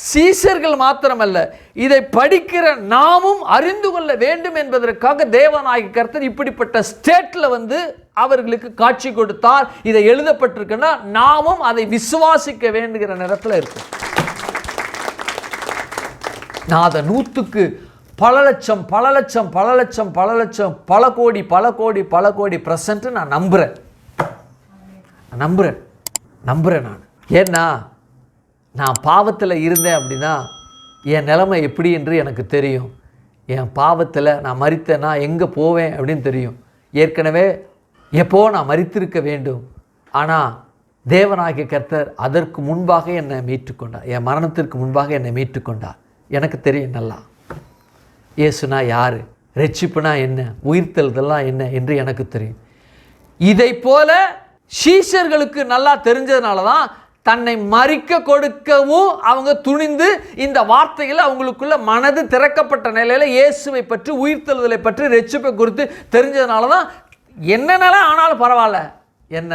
சீஷர்கள் மாத்திரமல்ல, இதை படிக்கிற நாமும் அறிந்து கொள்ள வேண்டும் என்பதற்காக தேவனாகிய கர்த்தர் இப்படிப்பட்ட ஸ்டேட்டில் வந்து அவர்களுக்கு காட்சி கொடுத்தார். இதை எழுதப்பட்டிருக்குன்னா நாமும் அதை விசுவாசிக்க வேண்டுகிற நேரத்தில் இருக்கும். நான் அதை 100க்கு பல லட்சம் பல லட்சம் பல லட்சம் பல லட்சம் பல கோடி பல கோடி பல கோடி % நான் நம்புகிறேன். நான் ஏன்னா நான் பாவத்தில் இருந்தேன் அப்படின்னா என் நிலைமை எப்படி என்று எனக்கு தெரியும். என் பாவத்தில் நான் மரித்தேன்னா எங்கே போவேன் அப்படின்னு தெரியும். ஏற்கனவே எப்போ நான் மரித்திருக்க வேண்டும். ஆனால் தேவனாகிய கர்த்தர் அதற்கு முன்பாக என்னை மீட்டுக்கொண்டார். என் மரணத்திற்கு முன்பாக என்னை மீட்டுக்கொண்டார். எனக்கு தெரியும் நல்லா இயேசுனா யார், ரட்சிப்புனா என்ன, உயிர்த்தெழுதெல்லாம் என்ன என்று எனக்கு தெரியும். இதை போல சீஷர்களுக்கு நல்லா தெரிஞ்சதுனால தான் தன்னை மறிக்க கொடுக்கவும் அவங்க துணிந்து இந்த வார்த்தைகளை அவங்களுக்குள்ள மனது திறக்கப்பட்ட நிலையில் இயேசுவை பற்றி, உயிர்த்தெழுதலை பற்றி, ரட்சிப்பை குறித்து தெரிஞ்சதுனால தான் என்னென்னலாம் ஆனாலும் பரவாயில்ல, என்ன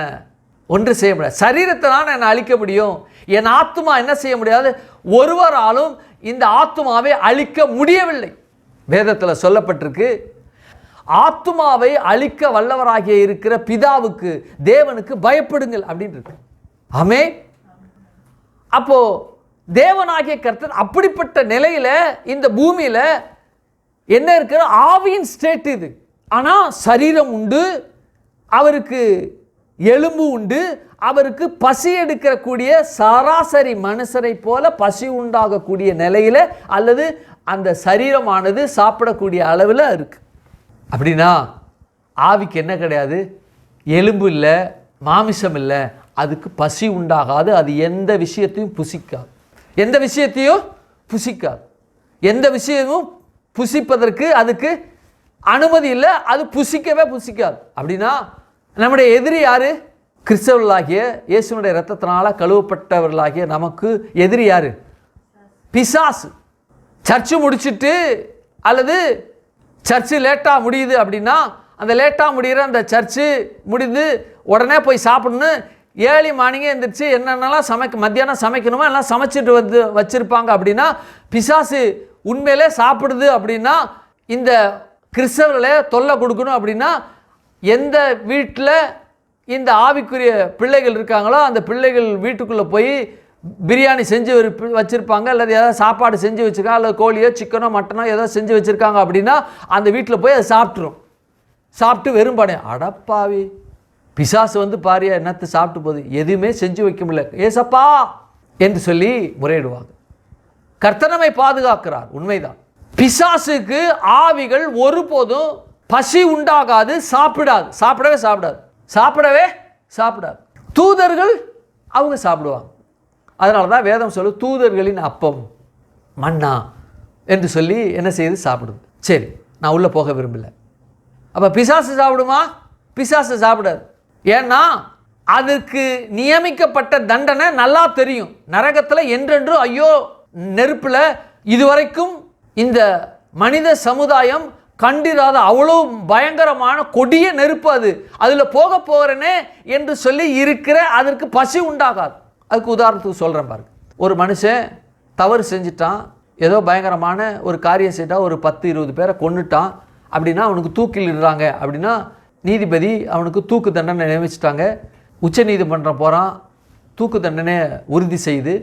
ஒன்று செய்ய முடியாது. சரீரத்தை நான் என்னை அழிக்க முடியும், என் ஆத்துமா என்ன செய்ய முடியாது? ஒருவராலும் இந்த ஆத்துமாவை அழிக்க முடியவில்லை. வேதத்தில் சொல்லப்பட்டிருக்கு, ஆத்துமாவை அழிக்க வல்லவராகிய இருக்கிற பிதாவுக்கு, தேவனுக்கு பயப்படுங்கள் அப்படின்னு இருக்கு. ஆமே. அப்போ தேவனாகிய கர்த்தர் அப்படிப்பட்ட நிலையில இந்த பூமியில என்ன இருக்கிற ஆவியின் ஸ்டேட் இது. ஆனால் சரீரம் உண்டு, அவருக்கு எலும்பு உண்டு, அவருக்கு பசி எடுக்கக்கூடிய சராசரி மனுஷரை போல பசி உண்டாகக்கூடிய நிலையில் அல்லது அந்த சரீரமானது சாப்பிடக்கூடிய அளவில் இருக்கு. அப்படின்னா ஆவிக்கு என்ன கிடையாது? எலும்பு இல்லை, மாமிசம் இல்லை, அதுக்கு பசி உண்டாகாது, அது எந்த விஷயத்தையும் புசிக்காது, எந்த விஷயத்தையும் புசிக்காது, எந்த விஷயமும் புசிப்பதற்கு அதுக்கு அனுமதி இல்லை, அது புசிக்கவே புசிக்காது. அப்படின்னா நம்முடைய எதிரி யாரு? கிறிஸ்தவர்களாகிய இயேசுனுடைய இரத்தத்தினால கழுவப்பட்டவர்களாகிய நமக்கு எதிரி யாரு? பிசாசு. சர்ச்சு முடிச்சுட்டு அல்லது சர்ச்சு லேட்டாக முடியுது அப்படின்னா அந்த லேட்டாக முடிகிற அந்த சர்ச்சு முடிந்து உடனே போய் சாப்பிடணும், ஏர்லி மார்னிங்கே எழுந்திரிச்சு என்னென்னலாம் மத்தியானம் சமைக்கணுமோ எல்லாம் சமைச்சிட்டு வச்சுருப்பாங்க. அப்படின்னா பிசாசு உண்மையிலே சாப்பிடுது. அப்படின்னா இந்த கிறிஸ்தவர்களை தொல்லை கொடுக்கணும். அப்படின்னா எந்த வீட்டில் இந்த ஆவிக்குரிய பிள்ளைகள் இருக்காங்களோ அந்த பிள்ளைகள் வீட்டுக்குள்ளே போய் பிரியாணி செஞ்சு வச்சுருப்பாங்க, அல்லது ஏதாவது சாப்பாடு செஞ்சு வச்சுருக்காங்க, அல்லது கோழியோ சிக்கனோ மட்டனோ ஏதோ செஞ்சு வச்சுருக்காங்க. அப்படின்னா அந்த வீட்டில் போய் அதை சாப்பிட்ரும். சாப்பிட்டு வெறும் பானே, அடப்பாவி பிசாசு வந்து பாரியா என்னத்தை சாப்பிட்டு போகுது, எதுவுமே செஞ்சு வைக்க முடியல, ஏசப்பா என்று சொல்லி முறையிடுவாங்க. கர்த்தர் நம்மை பாதுகாக்கிறார், உண்மைதான். பிசாசுக்கு ஆவிகள் ஒருபோதும் பசி உண்டாகாது, சாப்பிடவே சாப்பிடாது. தூதர்கள் அவங்க சாப்பிடுவாங்க. அதனால தான் வேதம் சொல்லு, தூதர்களின் அப்பம் மன்னா என்று சொல்லி என்ன செய்யுது? சாப்பிடுது. சரி, நான் உள்ளே போக விரும்பல. அப்போ பிசாசு சாப்பிடுமா? பிசாசு சாப்பிடாது. ஏன்னா அதுக்கு நியமிக்கப்பட்ட தண்டனை நல்லா தெரியும். நரகத்தில் என்றென்றும் ஐயோ நெருப்பில் இதுவரைக்கும் இந்த மனித சமுதாயம் கண்டிராத அவ்வளோ பயங்கரமான கொடிய நெருப்பு அது, அதில் போக போகிறேனே என்று சொல்லி இருக்கிற அதற்கு பசி உண்டாகாது. அதுக்கு உதாரணத்துக்கு சொல்கிறேன் பாருங்க. ஒரு மனுஷன் தவறு செஞ்சிட்டான், ஏதோ பயங்கரமான ஒரு காரியம் செஞ்சால் ஒரு 10-20 பேரை கொன்னுட்டான். அப்படின்னா அவனுக்கு தூக்கில் இடுறாங்க. அப்படின்னா நீதிபதி அவனுக்கு தூக்கு தண்டனை நியமிச்சிட்டாங்க. உச்ச நீதிமன்றம் போகிறான், தூக்கு தண்டனை உறுதி செய்து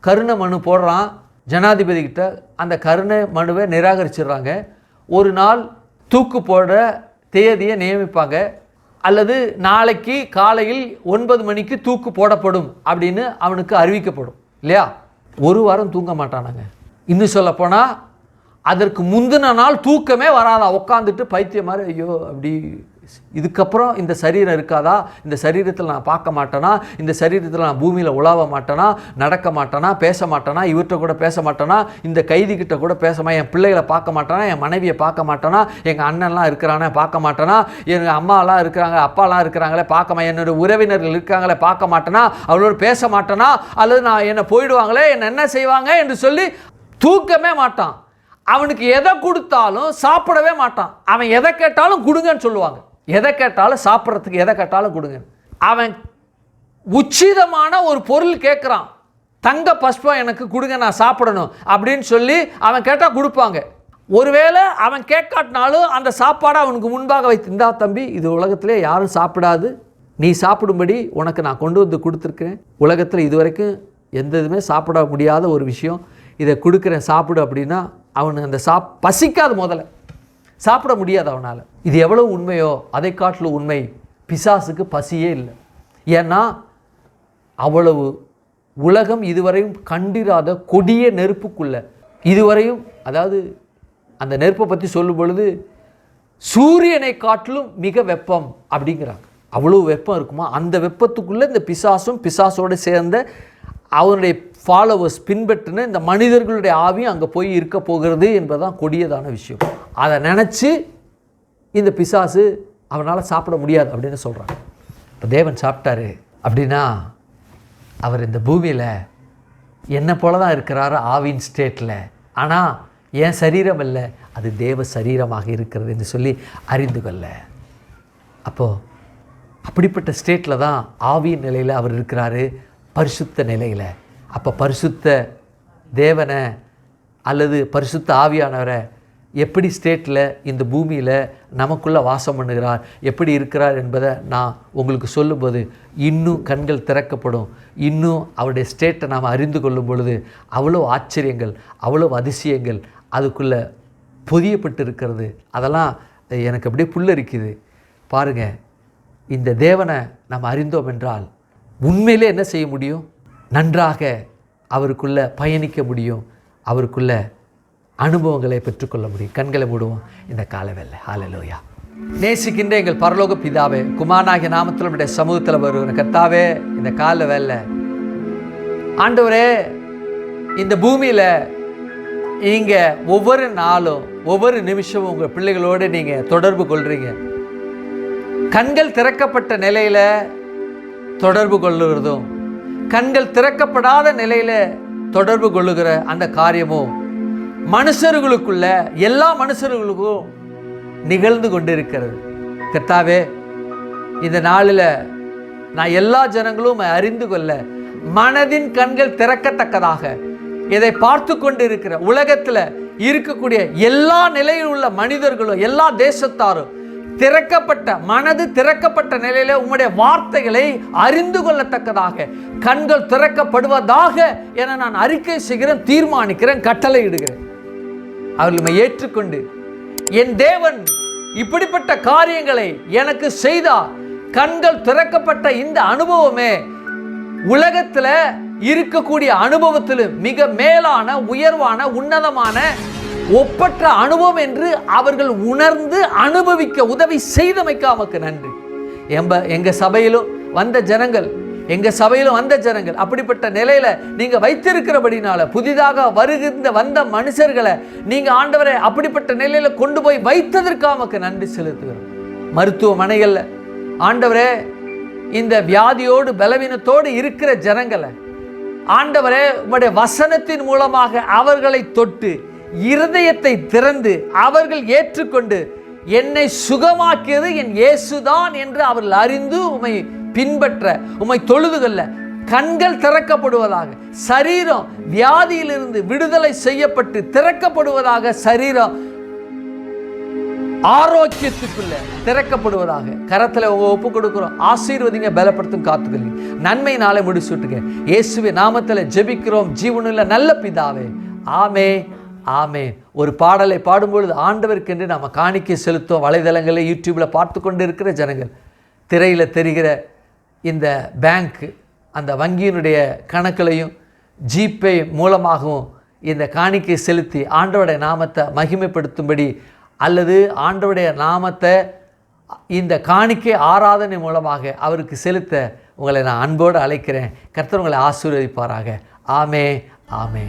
கருணை மனு போடுறான் ஜனாதிபதி கிட்ட. அந்த கருணை மனுவை நிராகரிச்சிடுறாங்க. ஒரு நாள் தூக்கு போட தேதியை நியமிப்பாங்க, அல்லது நாளைக்கு காலையில் 9 மணிக்கு தூக்கு போடப்படும் அப்படின்னு அவனுக்கு அறிவிக்கப்படும் இல்லையா? ஒரு வாரம் தூங்க மாட்டானாங்க. இன்னும் சொல்லப்போனால் அதற்கு முந்தின நாள் தூக்கமே வராதா, உட்காந்துட்டு பைத்தியம் மாதிரி ஐயோ அப்படி இதுக்கப்புறம் இந்த சரீரம் இருக்காதா, இந்த சரீரத்தில் நான் பார்க்க மாட்டேனா, இந்த சரீரத்தில் நான் பூமியில் உலாவ மாட்டேனா, நடக்க மாட்டேனா, பேச மாட்டேனா, இவர்கிட்ட கூட பேச மாட்டேனா, இந்த கைதிக்கிட்ட கூட பேசமா, என் பிள்ளைகளை பார்க்க மாட்டேனா, என் மனைவியை பார்க்க மாட்டேனா, எங்கள் அண்ணன்லாம் இருக்கிறானே பார்க்க மாட்டேனா, எங்கள் அம்மாலாம் இருக்கிறாங்க அப்பாலாம் இருக்கிறாங்களே பார்க்க, என்னோட உறவினர்கள் இருக்காங்களே பார்க்க மாட்டேனா, அவளோட பேச மாட்டேனா, அல்லது நான் என்னை போயிடுவாங்களே, என்ன செய்வாங்க என்று சொல்லி தூக்கமே மாட்டான். அவனுக்கு எதை கொடுத்தாலும் சாப்பிடவே மாட்டான். அவன் எதை கேட்டாலும் கொடுங்கன்னு சொல்லுவாங்க. எதை கேட்டாலும் சாப்பிட்றதுக்கு எதை கேட்டாலும் கொடுங்க. அவன் உச்சிதமான ஒரு பொருள் கேட்குறான், தங்க பஸ்பம் எனக்கு கொடுங்க நான் சாப்பிடணும் அப்படின்னு சொல்லி அவன் கேட்டால் கொடுப்பாங்க. ஒருவேளை அவன் கேட்காட்டினாலும் அந்த சாப்பாடை அவனுக்கு முன்பாக வைத்து, இந்தா தம்பி, இது உலகத்திலே யாரும் சாப்பிடாது, நீ சாப்பிடும்படி உனக்கு நான் கொண்டு வந்து கொடுத்துருக்கேன், உலகத்தில் இதுவரைக்கும் எந்த இதுவுமே சாப்பிட முடியாத ஒரு விஷயம், இதை கொடுக்குறேன் சாப்பிடு அப்படின்னா அவனு அந்த பசிக்காது, முதல்ல சாப்பிட முடியாது அவனால். இது எவ்வளவு உண்மையோ அதை காட்டிலும் உண்மை, பிசாசுக்கு பசியே இல்லை. ஏன்னா அவ்வளவு உலகம் இதுவரையும் கண்டிராத கொடிய நெருப்புக்குள்ள இதுவரையும், அதாவது அந்த நெருப்பை பற்றி சொல்லும் பொழுது சூரியனை காட்டிலும் மிக வெப்பம் அப்படிங்கிறாங்க. அவ்வளோ வெப்பம் இருக்குமா? அந்த வெப்பத்துக்குள்ளே இந்த பிசாசும் பிசாசோடு சேர்ந்த அவனுடைய ஃபாலோவர்ஸ் பின்பற்றின இந்த மனிதர்களுடைய ஆவியும் அங்கே போய் இருக்க போகிறது என்பதுதான் கொடியதான விஷயம். அதை நினச்சி இந்த பிசாசு அவனால் சாப்பிட முடியாது அப்படின்னு சொல்கிறாங்க. இப்போ தேவன் சாப்பிட்டாரு அப்படின்னா அவர் இந்த பூமியில் என்னை போல தான் இருக்கிறாரு ஆவின் ஸ்டேட்டில், ஆனால் என் சரீரம் இல்லை, அது தேவ சரீரமாக இருக்கிறது என்று சொல்லி அறிந்து கொள்ள. அப்போது அப்படிப்பட்ட ஸ்டேட்டில் தான் ஆவியின் நிலையில் அவர் இருக்கிறாரு, பரிசுத்த நிலையில். அப்போ பரிசுத்த தேவனை அல்லது பரிசுத்த ஆவியானவரை எப்படி ஸ்டேட்டில் இந்த பூமியில் நமக்குள்ளே வாசம் பண்ணுகிறார், எப்படி இருக்கிறார் என்பதை நான் உங்களுக்கு சொல்லும்போது இன்னும் கண்கள் திறக்கப்படும். இன்னும் அவருடைய ஸ்டேட்டை நாம் அறிந்து கொள்ளும் பொழுது அவ்வளோ ஆச்சரியங்கள், அவ்வளோ அதிசயங்கள் அதுக்குள்ளே பொதியப்பட்டு இருக்கிறது. அதெல்லாம் எனக்கு அப்படியே புல்லரிக்குது. பாருங்கள், இந்த தேவனை நாம் அறிந்தோம் என்றால் உண்மையிலே என்ன செய்ய முடியும்? நன்றாக அவருக்குள்ளே பயணிக்க முடியும், அவருக்குள்ள அனுபவங்களை பெற்றுக்கொள்ள முடியும். கண்களை மூடுவோம் இந்த காலவேளை. ஹல்லேலூயா. நேசிக்கின்ற எங்கள் பரலோக பிதாவே, குமாரனாகிய நாமத்தில் நம்முடைய சமூகத்தில் வருகிற கர்த்தாவே, இந்த காலவேளை ஆண்டவரே, இந்த பூமியில் நீங்கள் ஒவ்வொரு நாளும் ஒவ்வொரு நிமிஷமும் உங்கள் பிள்ளைகளோடு நீங்கள் தொடர்பு கொள்கிறீங்க. கண்கள் திறக்கப்பட்ட நிலையில் தொடர்பு கொள்ளுகிறதும், கண்கள் திறக்கப்படாத நிலையில் தொடர்பு கொள்ளுகிற அந்த காரியமும் மனுஷர்களுக்குள்ள எல்லா மனுஷர்களுக்கும் நிகழ்ந்து கொண்டு இருக்கிறது. கர்த்தாவே, இந்த நாளில் நான் எல்லா ஜனங்களும் அறிந்து கொள்ள மனதின் கண்கள் திறக்கத்தக்கதாக இதை பார்த்து கொண்டு இருக்கிற உலகத்தில் இருக்கக்கூடிய எல்லா நிலையில் உள்ள மனிதர்களும் எல்லா தேசத்தாரும் திறக்கப்பட்ட மனது திறக்கப்பட்ட நிலையில உம்முடைய வார்த்தைகளை அறிந்து கொள்ளத்தக்கதாக கண்கள் திறக்கப்படுவதாக என நான் அறிக்கை செய்கிறேன், தீர்மானிக்கிறேன், கட்டளை இடுகிறேன். அவர்களை ஏற்றுக்கொண்டு என் தேவன் இப்படிப்பட்ட காரியங்களை எனக்கு செய்தார், கண்கள் திறக்கப்பட்ட இந்த அனுபவமே உலகத்தில் இருக்கக்கூடிய அனுபவத்திலும் மிக மேலான உயர்வான உன்னதமான ஒப்பற்ற அனுபவம் என்று அவர்கள் உணர்ந்து அனுபவிக்க உதவி செய்தமைக்கு அவருக்கு நன்றி. எங்க சபையிலும் வந்த ஜனங்கள் அப்படிப்பட்ட நிலையில நீங்க வைத்திருக்கிறபடினால புதிதாக வந்த மனுஷர்களை நீங்க ஆண்டவரை அப்படிப்பட்ட நிலையில கொண்டு போய் வைத்ததற்கு அவருக்கு நன்றி செலுத்துகிறோம். மருத்துவமனைகள்ல ஆண்டவரே, இந்த வியாதியோடு பலவீனத்தோடு இருக்கிற ஜனங்களை ஆண்டவரே உம்முடைய வசனத்தின் மூலமாக அவர்களை தொட்டு இருதயத்தை திறந்து அவர்கள் ஏற்றுக்கொண்டு என்னை சுகமாக்கியது என் இயேசுதான் என்று அவர்கள் அறிந்து உம்மை பின்பற்ற உம்மை தொழுதுகொள்ள கண்கள் திறக்கப்படுவதாக, சரீரம் வியாதியிலிருந்து விடுதலை செய்யப்பட்டு திறக்கப்படுவதாக, சரீரம் ஆரோக்கியத்துக்குள்ள திறக்கப்படுவதாக கரத்தில் ஒப்பு கொடுக்கிறோம். ஆசீர்வதிங்க, பலப்படுத்தும், காத்துக்கொள்ளுங்க. நன்மை நாளை முடிச்சுட்டுங்க. இயேசுவின் நாமத்தில் ஜெபிக்கிறோம் ஜீவனுள்ள நல்ல பிதாவே, ஆமே ஆமே. ஒரு பாடலை பாடும்பொழுது ஆண்டவருக்கென்று நாம் காணிக்கை செலுத்தும். வலைதளங்களில் யூடியூப்பில் பார்த்து கொண்டு இருக்கிற ஜனங்கள் திரையில் தெரிகிற இந்த பேங்க் அந்த வங்கியினுடைய கணக்குலையும் ஜிபே மூலமாகவும் இந்த காணிக்கை செலுத்தி ஆண்டவருடைய நாமத்தை மகிமைப்படுத்தும்படி அல்லது ஆண்டவருடைய நாமத்தை இந்த காணிக்கை ஆராதனை மூலமாக அவருக்கு செலுத்த உங்களை நான் அன்போடு அழைக்கிறேன். கர்த்தர் உங்களை ஆசீர்வதிப்பாராக. ஆமே ஆமே.